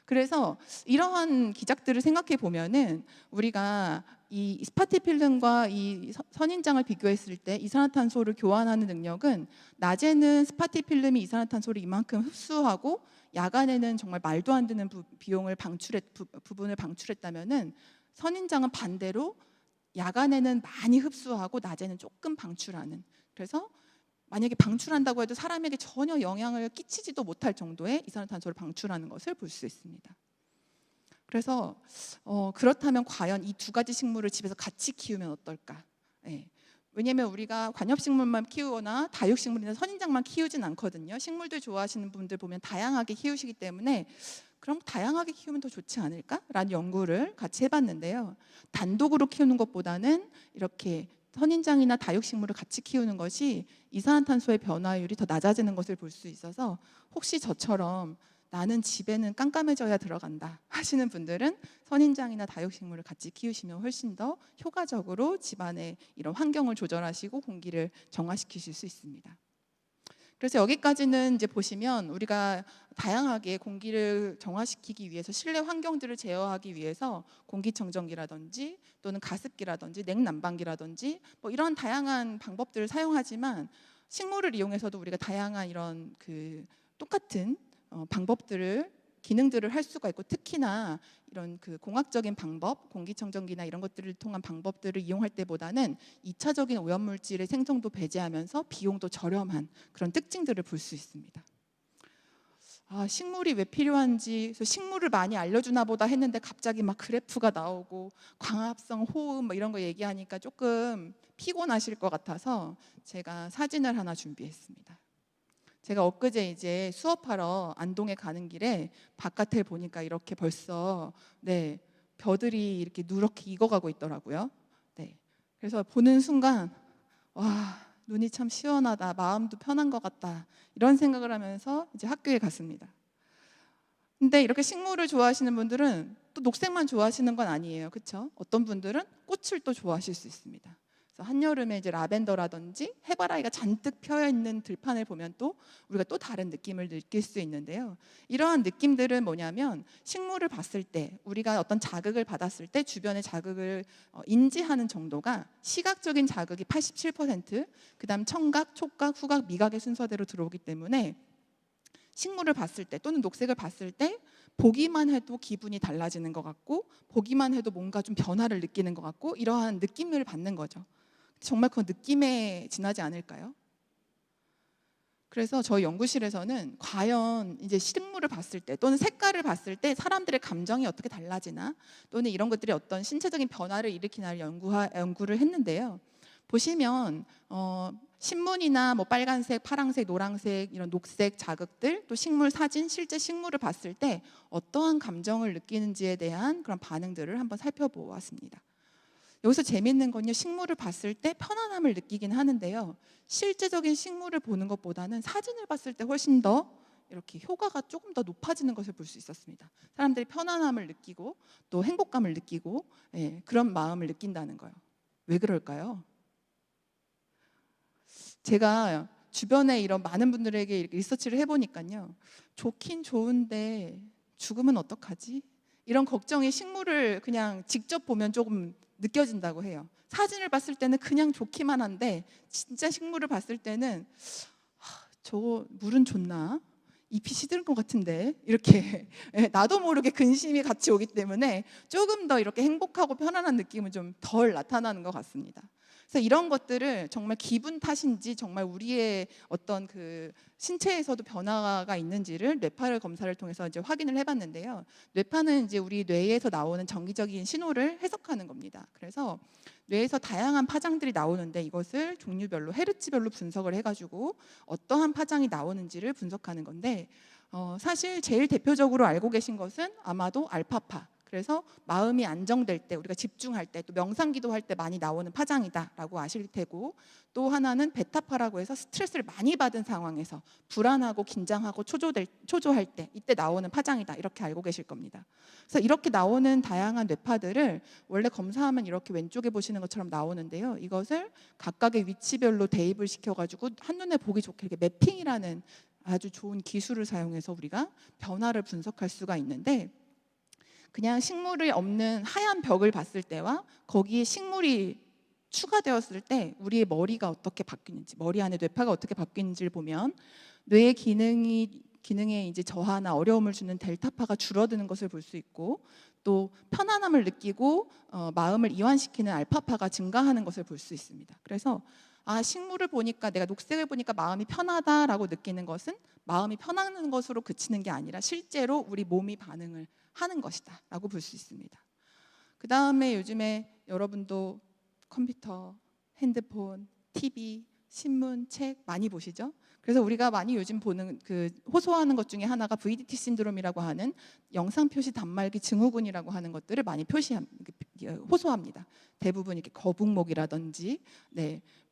그래서 이러한 기작들을 생각해 보면은 우리가 이 스파티필름과 이 선인장을 비교했을 때 이산화탄소를 교환하는 능력은, 낮에는 스파티필름이 이산화탄소를 이만큼 흡수하고 야간에는 정말 말도 안 되는 부분을 방출했다면은, 선인장은 반대로 야간에는 많이 흡수하고 낮에는 조금 방출하는, 그래서 만약에 방출한다고 해도 사람에게 전혀 영향을 끼치지도 못할 정도의 이산화탄소를 방출하는 것을 볼 수 있습니다. 그래서 그렇다면 과연 이 두 가지 식물을 집에서 같이 키우면 어떨까? 왜냐하면 우리가 관엽식물만 키우거나 다육식물이나 선인장만 키우진 않거든요. 식물들 좋아하시는 분들 보면 다양하게 키우시기 때문에 그럼 다양하게 키우면 더 좋지 않을까라는 연구를 같이 해봤는데요. 단독으로 키우는 것보다는 이렇게 선인장이나 다육식물을 같이 키우는 것이 이산화탄소의 변화율이 더 낮아지는 것을 볼 수 있어서, 혹시 저처럼 나는 집에는 깜깜해져야 들어간다 하시는 분들은 선인장이나 다육식물을 같이 키우시면 훨씬 더 효과적으로 집안의 이런 환경을 조절하시고 공기를 정화시키실 수 있습니다. 그래서 여기까지는 이제 보시면 우리가 다양하게 공기를 정화시키기 위해서, 실내 환경들을 제어하기 위해서 공기청정기라든지 또는 가습기라든지 냉난방기라든지 뭐 이런 다양한 방법들을 사용하지만, 식물을 이용해서도 우리가 다양한 이런 그 똑같은 방법들을, 기능들을 할 수가 있고, 특히나 이런 그 공학적인 방법, 공기청정기나 이런 것들을 통한 방법들을 이용할 때보다는 2차적인 오염물질의 생성도 배제하면서 비용도 저렴한 그런 특징들을 볼 수 있습니다. 식물이 왜 필요한지, 그래서 식물을 많이 알려주나 보다 했는데 갑자기 막 그래프가 나오고 광합성, 호흡 뭐 이런 거 얘기하니까 조금 피곤하실 것 같아서 제가 사진을 하나 준비했습니다. 제가 엊그제 이제 수업하러 안동에 가는 길에 바깥을 보니까 이렇게 벌써 벼들이 이렇게 누렇게 익어가고 있더라고요. 그래서 보는 순간 와, 눈이 참 시원하다, 마음도 편한 것 같다, 이런 생각을 하면서 이제 학교에 갔습니다. 근데 이렇게 식물을 좋아하시는 분들은 또 녹색만 좋아하시는 건 아니에요, 그렇죠? 어떤 분들은 꽃을 또 좋아하실 수 있습니다. 그래서 한여름에 이제 라벤더라든지 해바라기가 잔뜩 펴 있는 들판을 보면 또 우리가 또 다른 느낌을 느낄 수 있는데요. 이러한 느낌들은 뭐냐면, 식물을 봤을 때, 우리가 어떤 자극을 받았을 때 주변의 자극을 인지하는 정도가, 시각적인 자극이 87%, 그다음 청각, 촉각, 후각, 미각의 순서대로 들어오기 때문에 식물을 봤을 때 또는 녹색을 봤을 때 보기만 해도 기분이 달라지는 것 같고, 보기만 해도 뭔가 좀 변화를 느끼는 것 같고, 이러한 느낌을 받는 거죠. 정말 그 느낌에 지나지 않을까요? 그래서 저희 연구실에서는 과연 이제 식물을 봤을 때 또는 색깔을 봤을 때 사람들의 감정이 어떻게 달라지나, 또는 이런 것들이 어떤 신체적인 변화를 일으키나를 연구를 했는데요. 보시면 신문이나 뭐 빨간색, 파란색, 노란색 이런 녹색 자극들, 또 식물 사진, 실제 식물을 봤을 때 어떠한 감정을 느끼는지에 대한 그런 반응들을 한번 살펴보았습니다. 여기서 재밌는 건요, 식물을 봤을 때 편안함을 느끼긴 하는데요, 실제적인 식물을 보는 것보다는 사진을 봤을 때 훨씬 더 이렇게 효과가 조금 더 높아지는 것을 볼 수 있었습니다. 사람들이 편안함을 느끼고 또 행복감을 느끼고 그런 마음을 느낀다는 거예요. 왜 그럴까요? 제가 주변에 이런 많은 분들에게 이렇게 리서치를 해보니까요, 좋긴 좋은데 죽으면 어떡하지? 이런 걱정이 식물을 그냥 직접 보면 조금 느껴진다고 해요. 사진을 봤을 때는 그냥 좋기만 한데 진짜 식물을 봤을 때는 저거 물은 줬나? 잎이 시드는 것 같은데 이렇게 나도 모르게 근심이 같이 오기 때문에 조금 더 이렇게 행복하고 편안한 느낌은 좀 덜 나타나는 것 같습니다. 그래서 이런 것들을 정말 기분 탓인지 정말 우리의 어떤 그 신체에서도 변화가 있는지를 뇌파를 검사를 통해서 이제 확인을 해봤는데요. 뇌파는 이제 우리 뇌에서 나오는 정기적인 신호를 해석하는 겁니다. 그래서 뇌에서 다양한 파장들이 나오는데 이것을 종류별로 헤르츠별로 분석을 해가지고 어떠한 파장이 나오는지를 분석하는 건데 사실 제일 대표적으로 알고 계신 것은 아마도 알파파. 그래서 마음이 안정될 때, 우리가 집중할 때, 또 명상기도 할 때 많이 나오는 파장이다라고 아실 테고, 또 하나는 베타파라고 해서 스트레스를 많이 받은 상황에서 불안하고 긴장하고 초조할 때 이때 나오는 파장이다 이렇게 알고 계실 겁니다. 그래서 이렇게 나오는 다양한 뇌파들을 원래 검사하면 이렇게 왼쪽에 보시는 것처럼 나오는데요. 이것을 각각의 위치별로 대입을 시켜가지고 한눈에 보기 좋게 이렇게 매핑이라는 아주 좋은 기술을 사용해서 우리가 변화를 분석할 수가 있는데, 그냥 식물이 없는 하얀 벽을 봤을 때와 거기에 식물이 추가되었을 때 우리의 머리가 어떻게 바뀌는지, 머리 안에 뇌파가 어떻게 바뀌는지를 보면 뇌의 기능에 이제 저하나 어려움을 주는 델타파가 줄어드는 것을 볼 수 있고, 또 편안함을 느끼고 마음을 이완시키는 알파파가 증가하는 것을 볼 수 있습니다. 그래서 식물을 보니까, 내가 녹색을 보니까 마음이 편하다라고 느끼는 것은 마음이 편안한 것으로 그치는 게 아니라 실제로 우리 몸이 반응을 하는 것이다 라고 볼 수 있습니다. 그 다음에 요즘에 여러분도 컴퓨터, 핸드폰, TV, 신문, 책 많이 보시죠? 그래서 우리가 많이 요즘 보는 호소하는 것 중에 하나가 VDT 신드롬이라고 하는 영상 표시 단말기 증후군이라고 하는 것들을 많이 호소합니다. 대부분 이렇게 거북목이라든지,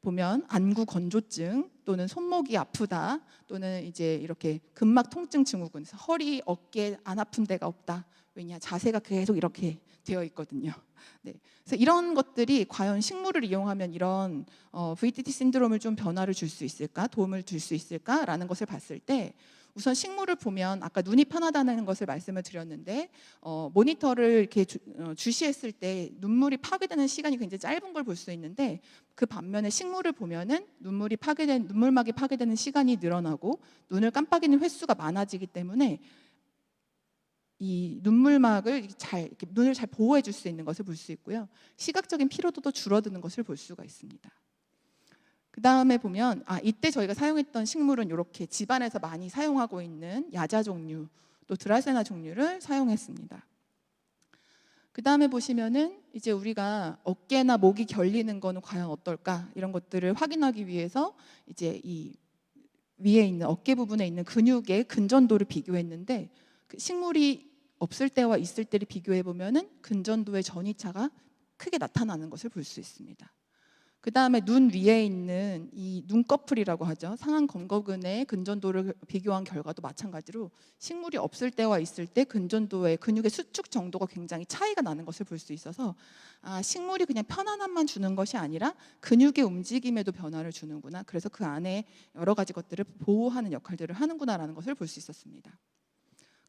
보면 안구 건조증 또는 손목이 아프다 또는 이제 이렇게 근막 통증 증후군, 허리, 어깨 안 아픈 데가 없다. 왜냐? 자세가 계속 이렇게 되어 있거든요. 그래서 이런 것들이 과연 식물을 이용하면 이런 VTT 신드롬을 좀 변화를 줄 수 있을까, 도움을 줄 수 있을까라는 것을 봤을 때, 우선 식물을 보면 아까 눈이 편하다는 것을 말씀을 드렸는데 모니터를 이렇게 주시했을 때 눈물이 파괴되는 시간이 굉장히 짧은 걸 볼 수 있는데, 그 반면에 식물을 보면은 눈물막이 파괴되는 시간이 늘어나고 눈을 깜빡이는 횟수가 많아지기 때문에 이 눈물막을 이렇게 눈을 잘 보호해 줄 수 있는 것을 볼 수 있고요. 시각적인 피로도도 줄어드는 것을 볼 수가 있습니다. 그 다음에 보면 이때 저희가 사용했던 식물은 이렇게 집안에서 많이 사용하고 있는 야자 종류, 또 드라세나 종류를 사용했습니다. 그 다음에 보시면은 이제 우리가 어깨나 목이 결리는 거는 과연 어떨까, 이런 것들을 확인하기 위해서 이제 이 위에 있는 어깨 부분에 있는 근육의 근전도를 비교했는데, 식물이 없을 때와 있을 때를 비교해 보면은 근전도의 전이차가 크게 나타나는 것을 볼 수 있습니다. 그 다음에 눈 위에 있는 이 눈꺼풀이라고 하죠. 상안 검거근의 근전도를 비교한 결과도 마찬가지로 식물이 없을 때와 있을 때 근전도의 근육의 수축 정도가 굉장히 차이가 나는 것을 볼 수 있어서 식물이 그냥 편안함만 주는 것이 아니라 근육의 움직임에도 변화를 주는구나. 그래서 그 안에 여러 가지 것들을 보호하는 역할들을 하는구나라는 것을 볼 수 있었습니다.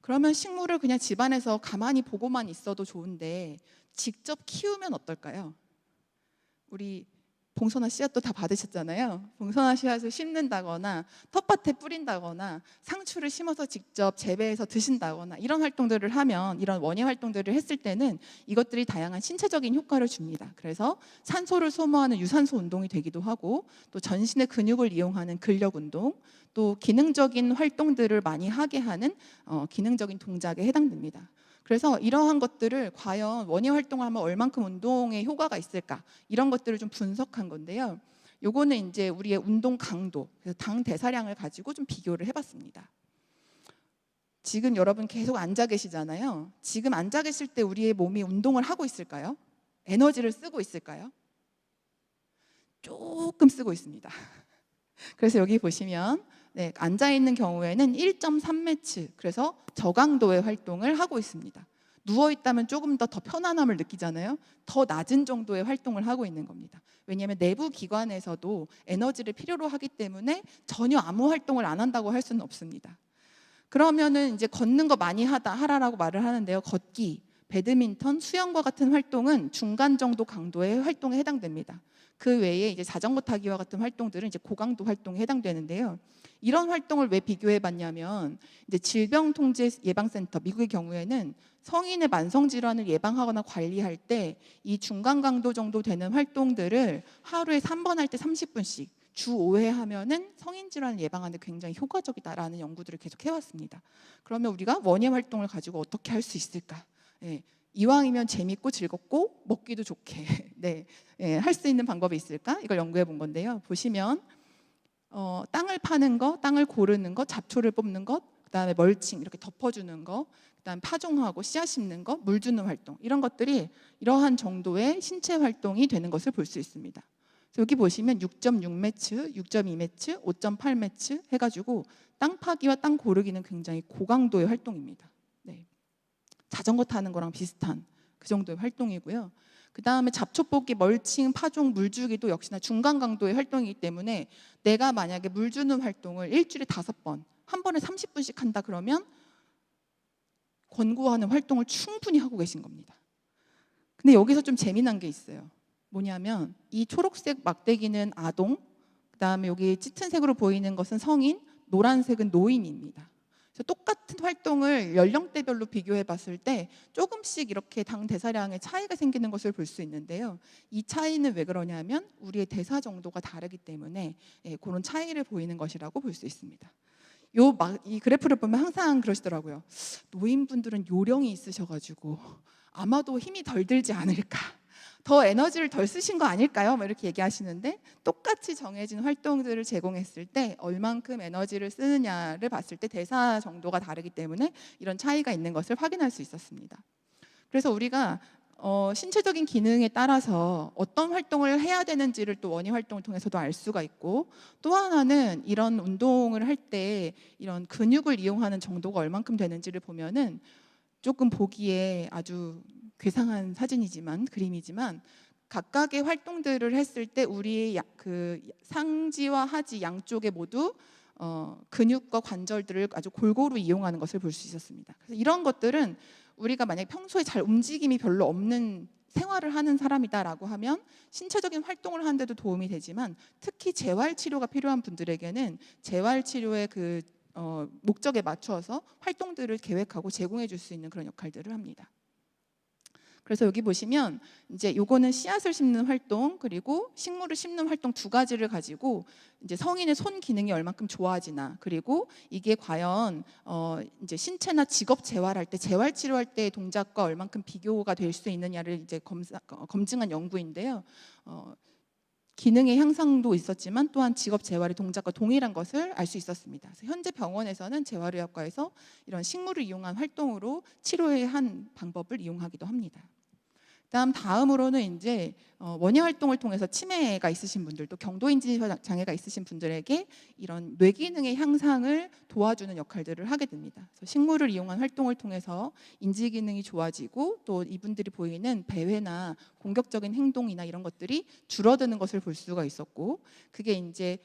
그러면 식물을 그냥 집안에서 가만히 보고만 있어도 좋은데 직접 키우면 어떨까요? 우리 봉선화 씨앗도 다 받으셨잖아요. 봉선화 씨앗을 심는다거나 텃밭에 뿌린다거나 상추를 심어서 직접 재배해서 드신다거나 이런 활동들을 하면, 이런 원예 활동들을 했을 때는 이것들이 다양한 신체적인 효과를 줍니다. 그래서 산소를 소모하는 유산소 운동이 되기도 하고, 또 전신의 근육을 이용하는 근력 운동, 또 기능적인 활동들을 많이 하게 하는 기능적인 동작에 해당됩니다. 그래서 이러한 것들을 과연 원예 활동을 하면 얼만큼 운동에 효과가 있을까, 이런 것들을 좀 분석한 건데요. 요거는 이제 우리의 운동 강도, 그래서 당 대사량을 가지고 좀 비교를 해봤습니다. 지금 여러분 계속 앉아 계시잖아요. 지금 앉아 계실 때 우리의 몸이 운동을 하고 있을까요? 에너지를 쓰고 있을까요? 조금 쓰고 있습니다. 그래서 여기 보시면 앉아 있는 경우에는 1.3매츠, 그래서 저강도의 활동을 하고 있습니다. 누워 있다면 조금 더 편안함을 느끼잖아요. 더 낮은 정도의 활동을 하고 있는 겁니다. 왜냐하면 내부 기관에서도 에너지를 필요로 하기 때문에 전혀 아무 활동을 안 한다고 할 수는 없습니다. 그러면은 이제 걷는 거 많이 하라라고 말을 하는데요. 걷기, 배드민턴, 수영과 같은 활동은 중간 정도 강도의 활동에 해당됩니다. 그 외에 이제 자전거 타기와 같은 활동들은 이제 고강도 활동에 해당되는데요. 이런 활동을 왜 비교해 봤냐면 이제 질병통제예방센터 미국의 경우에는 성인의 만성 질환을 예방하거나 관리할 때 이 중간 강도 정도 되는 활동들을 하루에 3번 할 때 30분씩 주 5회 하면은 성인 질환을 예방하는 데 굉장히 효과적이다라는 연구들을 계속 해왔습니다. 그러면 우리가 원예 활동을 가지고 어떻게 할 수 있을까? 예, 이왕이면 재밌고 즐겁고 먹기도 좋게 네, 할 수 있는 방법이 있을까? 이걸 연구해 본 건데요. 보시면 땅을 파는 거, 땅을 고르는 거, 잡초를 뽑는 것, 그다음에 멀칭 이렇게 덮어주는 거, 그다음 파종하고 씨앗 심는 거, 물 주는 활동 이런 것들이 이러한 정도의 신체 활동이 되는 것을 볼 수 있습니다. 여기 보시면 6.6매츠, 6.2매츠, 5.8매츠 해가지고 땅 파기와 땅 고르기는 굉장히 고강도의 활동입니다. 네. 자전거 타는 거랑 비슷한 그 정도의 활동이고요. 그 다음에 잡초 뽑기, 멀칭, 파종, 물 주기도 역시나 중간 강도의 활동이기 때문에 내가 만약에 물 주는 활동을 일주일에 5번, 한 번에 30분씩 한다 그러면 권고하는 활동을 충분히 하고 계신 겁니다. 근데 여기서 좀 재미난 게 있어요. 뭐냐면 이 초록색 막대기는 아동, 그다음에 여기 짙은 색으로 보이는 것은 성인, 노란색은 노인입니다. 그래서 똑같은 활동을 연령대별로 비교해 봤을 때 조금씩 이렇게 당 대사량에 차이가 생기는 것을 볼 수 있는데요. 이 차이는 왜 그러냐면 우리의 대사 정도가 다르기 때문에 그런 차이를 보이는 것이라고 볼 수 있습니다. 이 그래프를 보면 항상 그러시더라고요. 노인분들은 요령이 있으셔가지고 아마도 힘이 덜 들지 않을까. 더 에너지를 덜 쓰신 거 아닐까요? 이렇게 얘기하시는데 똑같이 정해진 활동들을 제공했을 때 얼만큼 에너지를 쓰느냐를 봤을 때 대사 정도가 다르기 때문에 이런 차이가 있는 것을 확인할 수 있었습니다. 그래서 우리가 신체적인 기능에 따라서 어떤 활동을 해야 되는지를 또 원예 활동을 통해서도 알 수가 있고, 또 하나는 이런 운동을 할 때 이런 근육을 이용하는 정도가 얼만큼 되는지를 보면은 조금 보기에 아주 괴상한 사진이지만 그림이지만 각각의 활동들을 했을 때 우리의 그 상지와 하지 양쪽에 모두 근육과 관절들을 아주 골고루 이용하는 것을 볼 수 있었습니다. 그래서 이런 것들은 우리가 만약 평소에 잘 움직임이 별로 없는 생활을 하는 사람이다라고 하면 신체적인 활동을 하는데도 도움이 되지만 특히 재활 치료가 필요한 분들에게는 재활 치료의 그 목적에 맞춰서 활동들을 계획하고 제공해 줄 수 있는 그런 역할들을 합니다. 그래서 여기 보시면 이제 요거는 씨앗을 심는 활동 그리고 식물을 심는 활동 두 가지를 가지고 이제 성인의 손 기능이 얼만큼 좋아지나 그리고 이게 과연 이제 신체나 직업 재활할 때 재활 치료할 때의 동작과 얼만큼 비교가 될 수 있느냐를 이제 검증한 연구인데요. 기능의 향상도 있었지만 또한 직업 재활의 동작과 동일한 것을 알 수 있었습니다. 그래서 현재 병원에서는 재활의학과에서 이런 식물을 이용한 활동으로 치료의 한 방법을 이용하기도 합니다. 다음으로는 이제 원예 활동을 통해서 치매가 있으신 분들 또 경도인지 장애가 있으신 분들에게 이런 뇌 기능의 향상을 도와주는 역할들을 하게 됩니다. 그래서 식물을 이용한 활동을 통해서 인지 기능이 좋아지고 또 이분들이 보이는 배회나 공격적인 행동이나 이런 것들이 줄어드는 것을 볼 수가 있었고, 그게 이제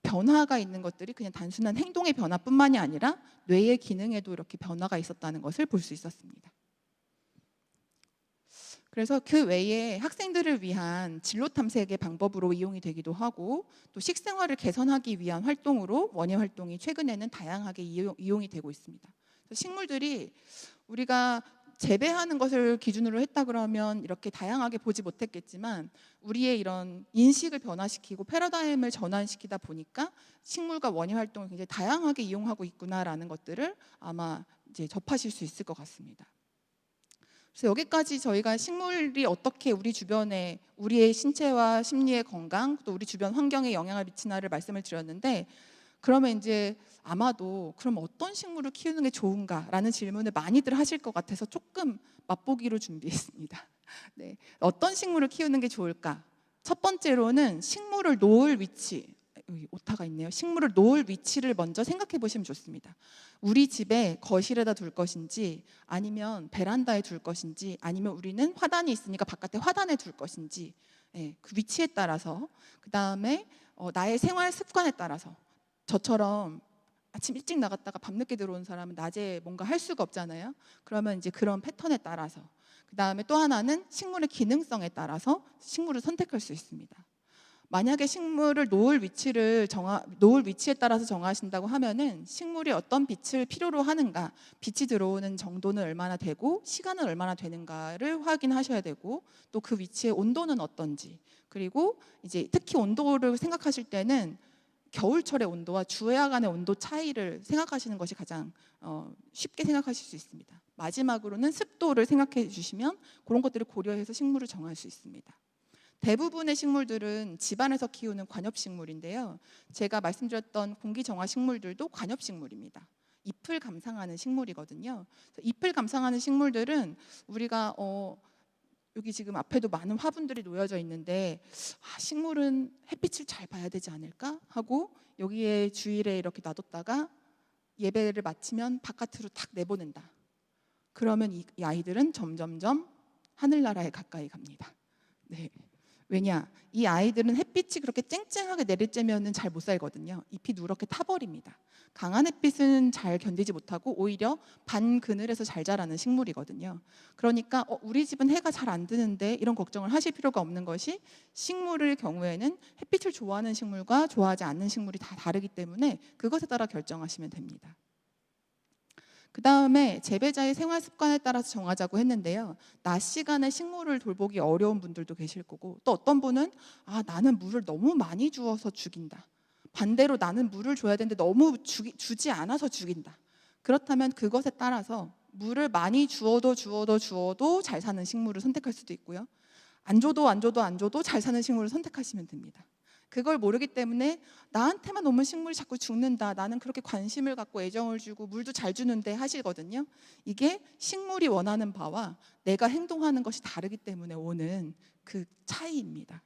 변화가 있는 것들이 그냥 단순한 행동의 변화뿐만이 아니라 뇌의 기능에도 이렇게 변화가 있었다는 것을 볼 수 있었습니다. 그래서 그 외에 학생들을 위한 진로 탐색의 방법으로 이용이 되기도 하고 또 식생활을 개선하기 위한 활동으로 원예 활동이 최근에는 다양하게 이용이 되고 있습니다. 식물들이 우리가 재배하는 것을 기준으로 했다 그러면 이렇게 다양하게 보지 못했겠지만 우리의 이런 인식을 변화시키고 패러다임을 전환시키다 보니까 식물과 원예 활동을 굉장히 다양하게 이용하고 있구나라는 것들을 아마 이제 접하실 수 있을 것 같습니다. 그래서 여기까지 저희가 식물이 어떻게 우리 주변에 우리의 신체와 심리의 건강 또 우리 주변 환경에 영향을 미치나를 말씀을 드렸는데, 그러면 이제 아마도 그럼 어떤 식물을 키우는 게 좋은가라는 질문을 많이들 하실 것 같아서 조금 맛보기로 준비했습니다. 네, 어떤 식물을 키우는 게 좋을까? 첫 번째로는 식물을 놓을 위치, 여기 오타가 있네요. 식물을 놓을 위치를 먼저 생각해 보시면 좋습니다. 우리 집에 거실에다 둘 것인지, 아니면 베란다에 둘 것인지, 아니면 우리는 화단이 있으니까 바깥에 화단에 둘 것인지, 예, 그 위치에 따라서, 그 다음에 나의 생활 습관에 따라서, 저처럼 아침 일찍 나갔다가 밤늦게 들어온 사람은 낮에 뭔가 할 수가 없잖아요. 그러면 이제 그런 패턴에 따라서, 그 다음에 또 하나는 식물의 기능성에 따라서 식물을 선택할 수 있습니다. 만약에 식물을 놓을 위치에 따라서 정하신다고 하면은 식물이 어떤 빛을 필요로 하는가, 빛이 들어오는 정도는 얼마나 되고 시간은 얼마나 되는가를 확인하셔야 되고, 또 그 위치의 온도는 어떤지, 그리고 이제 특히 온도를 생각하실 때는 겨울철의 온도와 주야간의 온도 차이를 생각하시는 것이 가장 쉽게 생각하실 수 있습니다. 마지막으로는 습도를 생각해 주시면 그런 것들을 고려해서 식물을 정할 수 있습니다. 대부분의 식물들은 집안에서 키우는 관엽식물인데요. 제가 말씀드렸던 공기정화 식물들도 관엽식물입니다. 잎을 감상하는 식물이거든요. 잎을 감상하는 식물들은 우리가 여기 지금 앞에도 많은 화분들이 놓여져 있는데, 식물은 햇빛을 잘 봐야 되지 않을까 하고 여기에 주일에 이렇게 놔뒀다가 예배를 마치면 바깥으로 탁 내보낸다. 그러면 이 아이들은 점점점 하늘나라에 가까이 갑니다. 네. 왜냐? 이 아이들은 햇빛이 그렇게 쨍쨍하게 내릴 쬐면은 잘 못 살거든요. 잎이 누렇게 타버립니다. 강한 햇빛은 잘 견디지 못하고 오히려 반그늘에서 잘 자라는 식물이거든요. 그러니까 우리 집은 해가 잘 안 드는데 이런 걱정을 하실 필요가 없는 것이, 식물의 경우에는 햇빛을 좋아하는 식물과 좋아하지 않는 식물이 다 다르기 때문에 그것에 따라 결정하시면 됩니다. 그 다음에 재배자의 생활 습관에 따라서 정하자고 했는데요. 낮 시간에 식물을 돌보기 어려운 분들도 계실 거고, 또 어떤 분은 나는 물을 너무 많이 주어서 죽인다. 반대로 나는 물을 줘야 되는데 너무 주지 않아서 죽인다. 그렇다면 그것에 따라서 물을 많이 주어도 잘 사는 식물을 선택할 수도 있고요. 안 줘도 잘 사는 식물을 선택하시면 됩니다. 그걸 모르기 때문에 나한테만 오면 식물이 자꾸 죽는다, 나는 그렇게 관심을 갖고 애정을 주고 물도 잘 주는데 하시거든요. 이게 식물이 원하는 바와 내가 행동하는 것이 다르기 때문에 오는 그 차이입니다.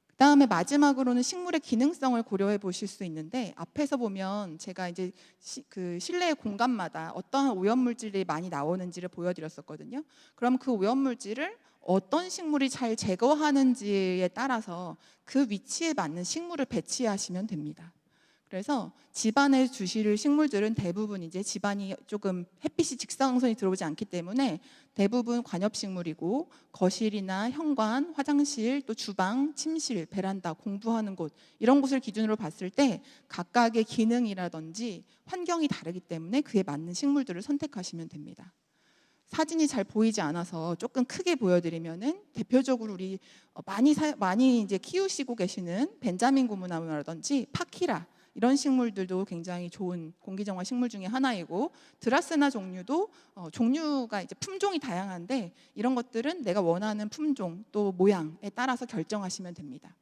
그 다음에 마지막으로는 식물의 기능성을 고려해 보실 수 있는데, 앞에서 보면 제가 이제 그 실내 공간마다 어떠한 오염물질이 많이 나오는지를 보여드렸었거든요. 그럼 그 오염물질을 어떤 식물이 잘 제거하는지에 따라서 그 위치에 맞는 식물을 배치하시면 됩니다. 그래서 집안에 두실 식물들은 대부분 이제 집안이 조금 햇빛이 직사광선이 들어오지 않기 때문에 대부분 관엽식물이고, 거실이나 현관, 화장실, 또 주방, 침실, 베란다, 공부하는 곳, 이런 곳을 기준으로 봤을 때 각각의 기능이라든지 환경이 다르기 때문에 그에 맞는 식물들을 선택하시면 됩니다. 사진이 잘 보이지 않아서 조금 크게 보여드리면은, 대표적으로 우리 많이 이제 키우시고 계시는 벤자민 고무나무라든지 파키라, 이런 식물들도 굉장히 좋은 공기정화 식물 중에 하나이고, 드라세나 종류도 종류가 이제 품종이 다양한데, 이런 것들은 내가 원하는 품종 또 모양에 따라서 결정하시면 됩니다.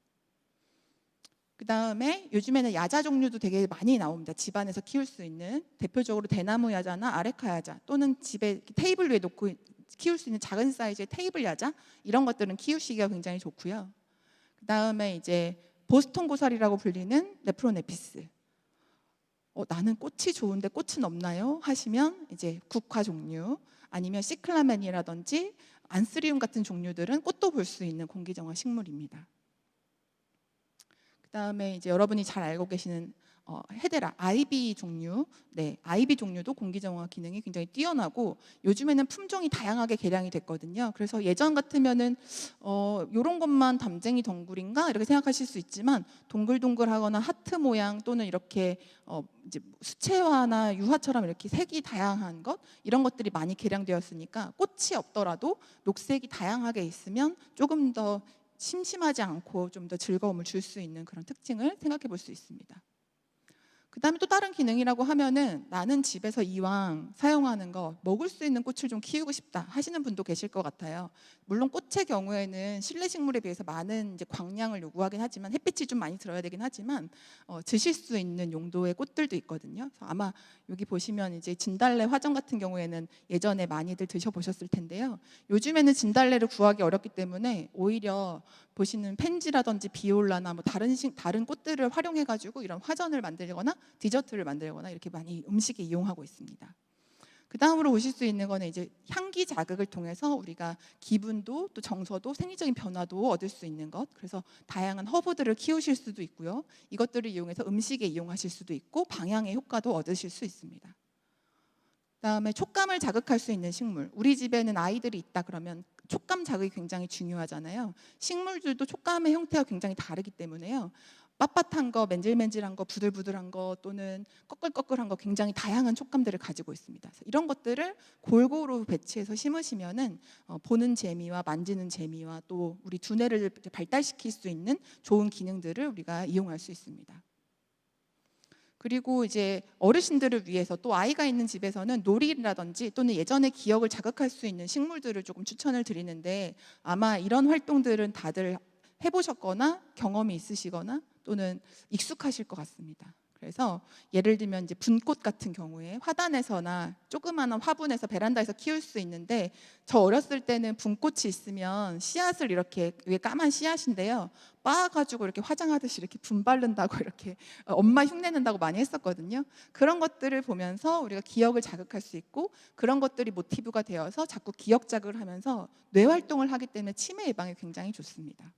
그 다음에 요즘에는 야자 종류도 되게 많이 나옵니다. 집안에서 키울 수 있는, 대표적으로 대나무 야자나 아레카 야자, 또는 집에 테이블 위에 놓고 키울 수 있는 작은 사이즈의 테이블 야자, 이런 것들은 키우시기가 굉장히 좋고요. 그 다음에 이제 보스턴 고사리라고 불리는 네프로네피스. 나는 꽃이 좋은데 꽃은 없나요? 하시면 이제 국화 종류, 아니면 시클라멘이라든지 안스리움 같은 종류들은 꽃도 볼 수 있는 공기정화 식물입니다. 그 다음에 이제 여러분이 잘 알고 계시는 헤데라, 아이비 종류. 네, 아이비 종류도 공기정화 기능이 굉장히 뛰어나고, 요즘에는 품종이 다양하게 개량이 됐거든요. 그래서 예전 같으면은 요런 것만 담쟁이 덩굴인가 이렇게 생각하실 수 있지만, 동글동글하거나 하트 모양, 또는 이렇게 이제 수채화나 유화처럼 이렇게 색이 다양한 것, 이런 것들이 많이 개량되었으니까 꽃이 없더라도 녹색이 다양하게 있으면 조금 더 심심하지 않고 좀 더 즐거움을 줄 수 있는 그런 특징을 생각해 볼 수 있습니다. 그다음에 또 다른 기능이라고 하면은 나는 집에서 이왕 사용하는 거 먹을 수 있는 꽃을 좀 키우고 싶다 하시는 분도 계실 것 같아요. 물론 꽃의 경우에는 실내 식물에 비해서 많은 이제 광량을 요구하긴 하지만 햇빛이 좀 많이 들어야 되긴 하지만 드실 수 있는 용도의 꽃들도 있거든요. 그래서 아마 여기 보시면 이제 진달래 화정 같은 경우에는 예전에 많이들 드셔보셨을 텐데요. 요즘에는 진달래를 구하기 어렵기 때문에 오히려 보시는 펜지라든지 비올라나 뭐 다른 꽃들을 활용해 가지고 이런 화전을 만들거나 디저트를 만들거나 이렇게 많이 음식에 이용하고 있습니다. 그 다음으로 보실 수 있는 거는 이제 향기 자극을 통해서 우리가 기분도 또 정서도 생리적인 변화도 얻을 수 있는 것. 그래서 다양한 허브들을 키우실 수도 있고요. 이것들을 이용해서 음식에 이용하실 수도 있고 방향의 효과도 얻으실 수 있습니다. 그다음에 촉감을 자극할 수 있는 식물. 우리 집에는 아이들이 있다 그러면 촉감 자극이 굉장히 중요하잖아요. 식물들도 촉감의 형태가 굉장히 다르기 때문에요. 빳빳한 거, 맨질맨질한 거, 부들부들한 거 또는 꺼끌꺼끌한 거 굉장히 다양한 촉감들을 가지고 있습니다. 그래서 이런 것들을 골고루 배치해서 심으시면은 보는 재미와 만지는 재미와 또 우리 두뇌를 발달시킬 수 있는 좋은 기능들을 우리가 이용할 수 있습니다. 그리고 이제 어르신들을 위해서 또 아이가 있는 집에서는 놀이라든지 또는 예전의 기억을 자극할 수 있는 식물들을 조금 추천을 드리는데 아마 이런 활동들은 다들 해보셨거나 경험이 있으시거나 또는 익숙하실 것 같습니다. 그래서 예를 들면 이제 분꽃 같은 경우에 화단에서나 조그마한 화분에서 베란다에서 키울 수 있는데 저 어렸을 때는 분꽃이 있으면 씨앗을 이렇게 위에 까만 씨앗인데요 빻아가지고 이렇게 화장하듯이 이렇게 분 바른다고 이렇게 엄마 흉내낸다고 많이 했었거든요. 그런 것들을 보면서 우리가 기억을 자극할 수 있고 그런 것들이 모티브가 되어서 자꾸 기억 자극을 하면서 뇌 활동을 하기 때문에 치매 예방에 굉장히 좋습니다.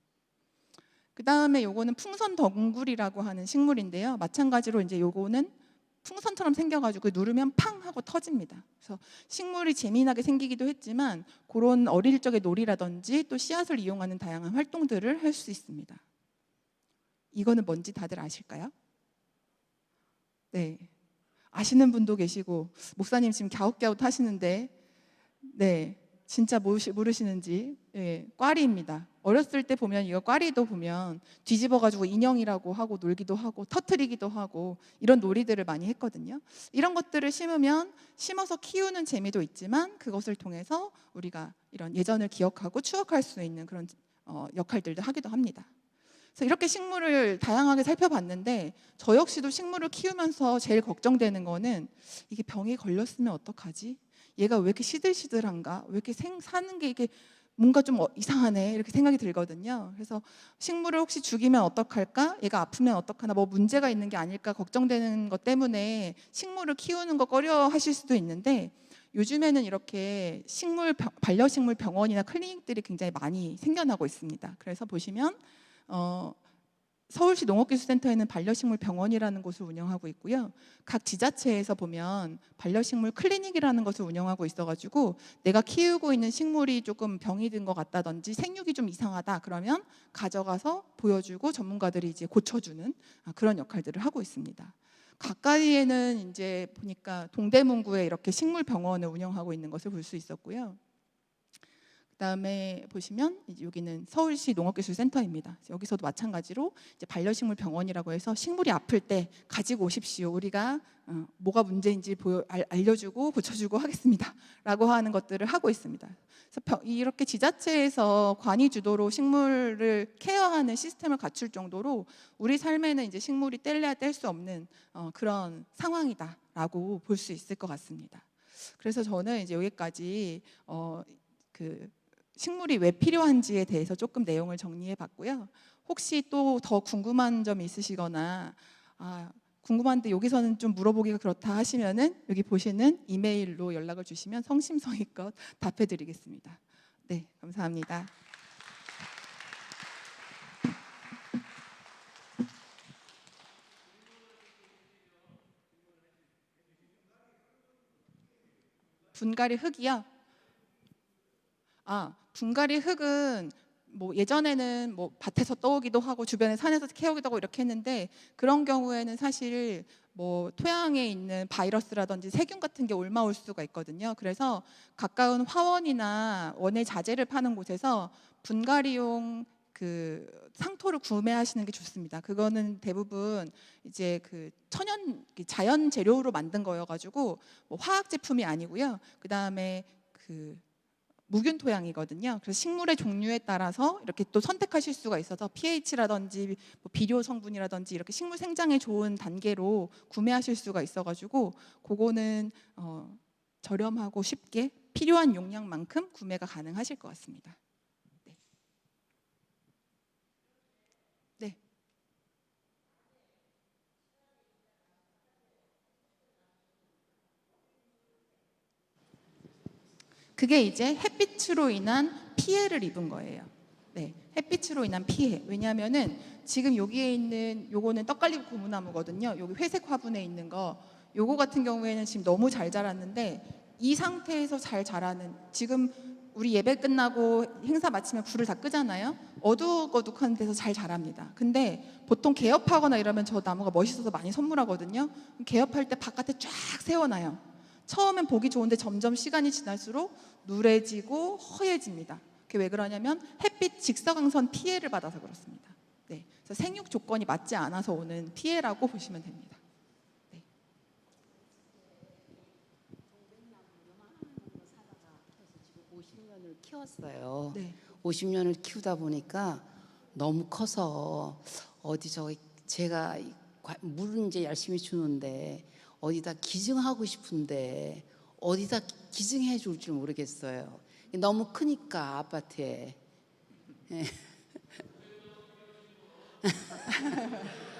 그 다음에 요거는 풍선 덩굴이라고 하는 식물인데요. 마찬가지로 이제 요거는 풍선처럼 생겨가지고 누르면 팡 하고 터집니다. 그래서 식물이 재미나게 생기기도 했지만 그런 어릴 적의 놀이라든지 또 씨앗을 이용하는 다양한 활동들을 할 수 있습니다. 이거는 뭔지 다들 아실까요? 네, 아시는 분도 계시고 목사님 지금 갸웃갸웃 하시는데 네, 진짜 모르시는지 꽈리입니다. 어렸을 때 보면 이거 꽈리도 보면 뒤집어가지고 인형이라고 하고 놀기도 하고 터트리기도 하고 이런 놀이들을 많이 했거든요. 이런 것들을 심어서 키우는 재미도 있지만 그것을 통해서 우리가 이런 예전을 기억하고 추억할 수 있는 그런 역할들도 하기도 합니다. 그래서 이렇게 식물을 다양하게 살펴봤는데 저 역시도 식물을 키우면서 제일 걱정되는 거는 이게 병에 걸렸으면 어떡하지? 얘가 왜 이렇게 시들시들한가? 왜 이렇게 사는 게 이게 뭔가 좀 이상하네 이렇게 생각이 들거든요. 그래서 식물을 혹시 죽이면 어떡할까? 얘가 아프면 어떡하나? 뭐 문제가 있는 게 아닐까 걱정되는 것 때문에 식물을 키우는 거 꺼려 하실 수도 있는데 요즘에는 이렇게 반려식물 병원이나 클리닉들이 굉장히 많이 생겨나고 있습니다. 그래서 보시면 서울시 농업기술센터에는 반려식물 병원이라는 곳을 운영하고 있고요. 각 지자체에서 보면 반려식물 클리닉이라는 것을 운영하고 있어가지고 내가 키우고 있는 식물이 조금 병이 든 것 같다든지 생육이 좀 이상하다 그러면 가져가서 보여주고 전문가들이 이제 고쳐주는 그런 역할들을 하고 있습니다. 가까이에는 이제 보니까 동대문구에 이렇게 식물 병원을 운영하고 있는 것을 볼 수 있었고요. 그다음에 보시면 이제 여기는 서울시 농업기술센터입니다. 여기서도 마찬가지로 이제 반려식물 병원이라고 해서 식물이 아플 때 가지고 오십시오. 우리가 뭐가 문제인지 알려주고 고쳐주고 하겠습니다라고 하는 것들을 하고 있습니다. 그래서 이렇게 지자체에서 관이 주도로 식물을 케어하는 시스템을 갖출 정도로 우리 삶에는 이제 식물이 뗄래야 뗄 수 없는 그런 상황이다라고 볼 수 있을 것 같습니다. 그래서 저는 이제 여기까지 식물이 왜 필요한지에 대해서 조금 내용을 정리해 봤고요. 혹시 또 더 궁금한 점이 있으시거나 궁금한데 여기서는 좀 물어보기가 그렇다 하시면은 여기 보시는 이메일로 연락을 주시면 성심성의껏 답해 드리겠습니다. 네, 감사합니다. 분갈이 흙이요? 분갈이 흙은 뭐 예전에는 뭐 밭에서 떠오기도 하고 주변에 산에서 캐오기도 하고 이렇게 했는데 그런 경우에는 사실 뭐 토양에 있는 바이러스라든지 세균 같은 게 옮아올 수가 있거든요. 그래서 가까운 화원이나 원예 자재를 파는 곳에서 분갈이용 그 상토를 구매하시는 게 좋습니다. 그거는 대부분 이제 그 천연 자연 재료로 만든 거여가지고 뭐 화학 제품이 아니고요. 그 다음에 그 무균 토양이거든요. 그래서 식물의 종류에 따라서 이렇게 또 선택하실 수가 있어서 pH라든지 뭐 비료 성분이라든지 이렇게 식물 생장에 좋은 단계로 구매하실 수가 있어가지고 그거는 저렴하고 쉽게 필요한 용량만큼 구매가 가능하실 것 같습니다. 네. 네. 그게 이제 햇빛으로 인한 피해를 입은 거예요. 네, 햇빛으로 인한 피해. 왜냐하면은 지금 여기에 있는 요거는 떡갈비 고무나무거든요. 여기 회색 화분에 있는 거. 요거 같은 경우에는 지금 너무 잘 자랐는데 이 상태에서 잘 자라는 지금 우리 예배 끝나고 행사 마치면 불을 다 끄잖아요. 어둑어둑한 데서 잘 자랍니다. 근데 보통 개업하거나 이러면 저 나무가 멋있어서 많이 선물하거든요. 개업할 때 바깥에 쫙 세워놔요. 처음엔 보기 좋은데 점점 시간이 지날수록 누래지고 허해집니다. 그게 왜 그러냐면 햇빛 직사광선 피해를 받아서 그렇습니다. 네, 그래서 생육 조건이 맞지 않아서 오는 피해라고 보시면 됩니다. 네. 50년을 키웠어요. 네. 50년을 키우다 보니까 너무 커서 어디 제가 물은 이제 열심히 주는데 어디다 기증하고 싶은데 어디다 기증해 줄 줄 모르겠어요. 너무 크니까 아파트에. 예.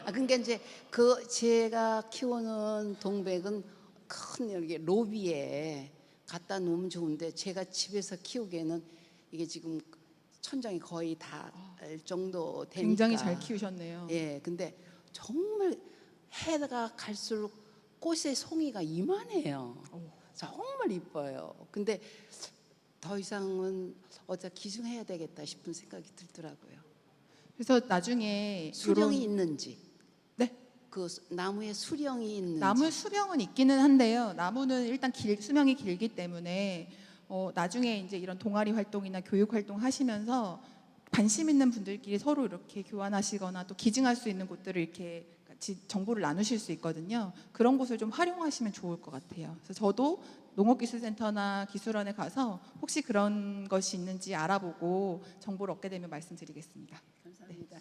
그러니까 이제 그 제가 키우는 동백은 큰 여기 로비에 갖다 놓으면 좋은데 제가 집에서 키우기에는 이게 지금 천장이 거의 다 정도 되니까 굉장히 잘 키우셨네요. 예, 근데 정말 해가 갈수록 꽃의 송이가 이만해요. 정말 이뻐요. 근데 더 이상은 어디다 기증해야 되겠다 싶은 생각이 들더라고요. 그래서 나중에 수령이 요런- 있는지, 네. 그 나무에 수령이 있는지. 나무 수명은 있기는 한데요. 나무는 일단 수명이 길기 때문에 나중에 이제 이런 동아리 활동이나 교육 활동 하시면서 관심 있는 분들끼리 서로 이렇게 교환하시거나 또 기증할 수 있는 곳들을 이렇게 같이 정보를 나누실 수 있거든요. 그런 곳을 좀 활용하시면 좋을 것 같아요. 그래서 저도 농업기술센터나 기술원에 가서 혹시 그런 것이 있는지 알아보고 정보를 얻게 되면 말씀드리겠습니다. 감사합니다.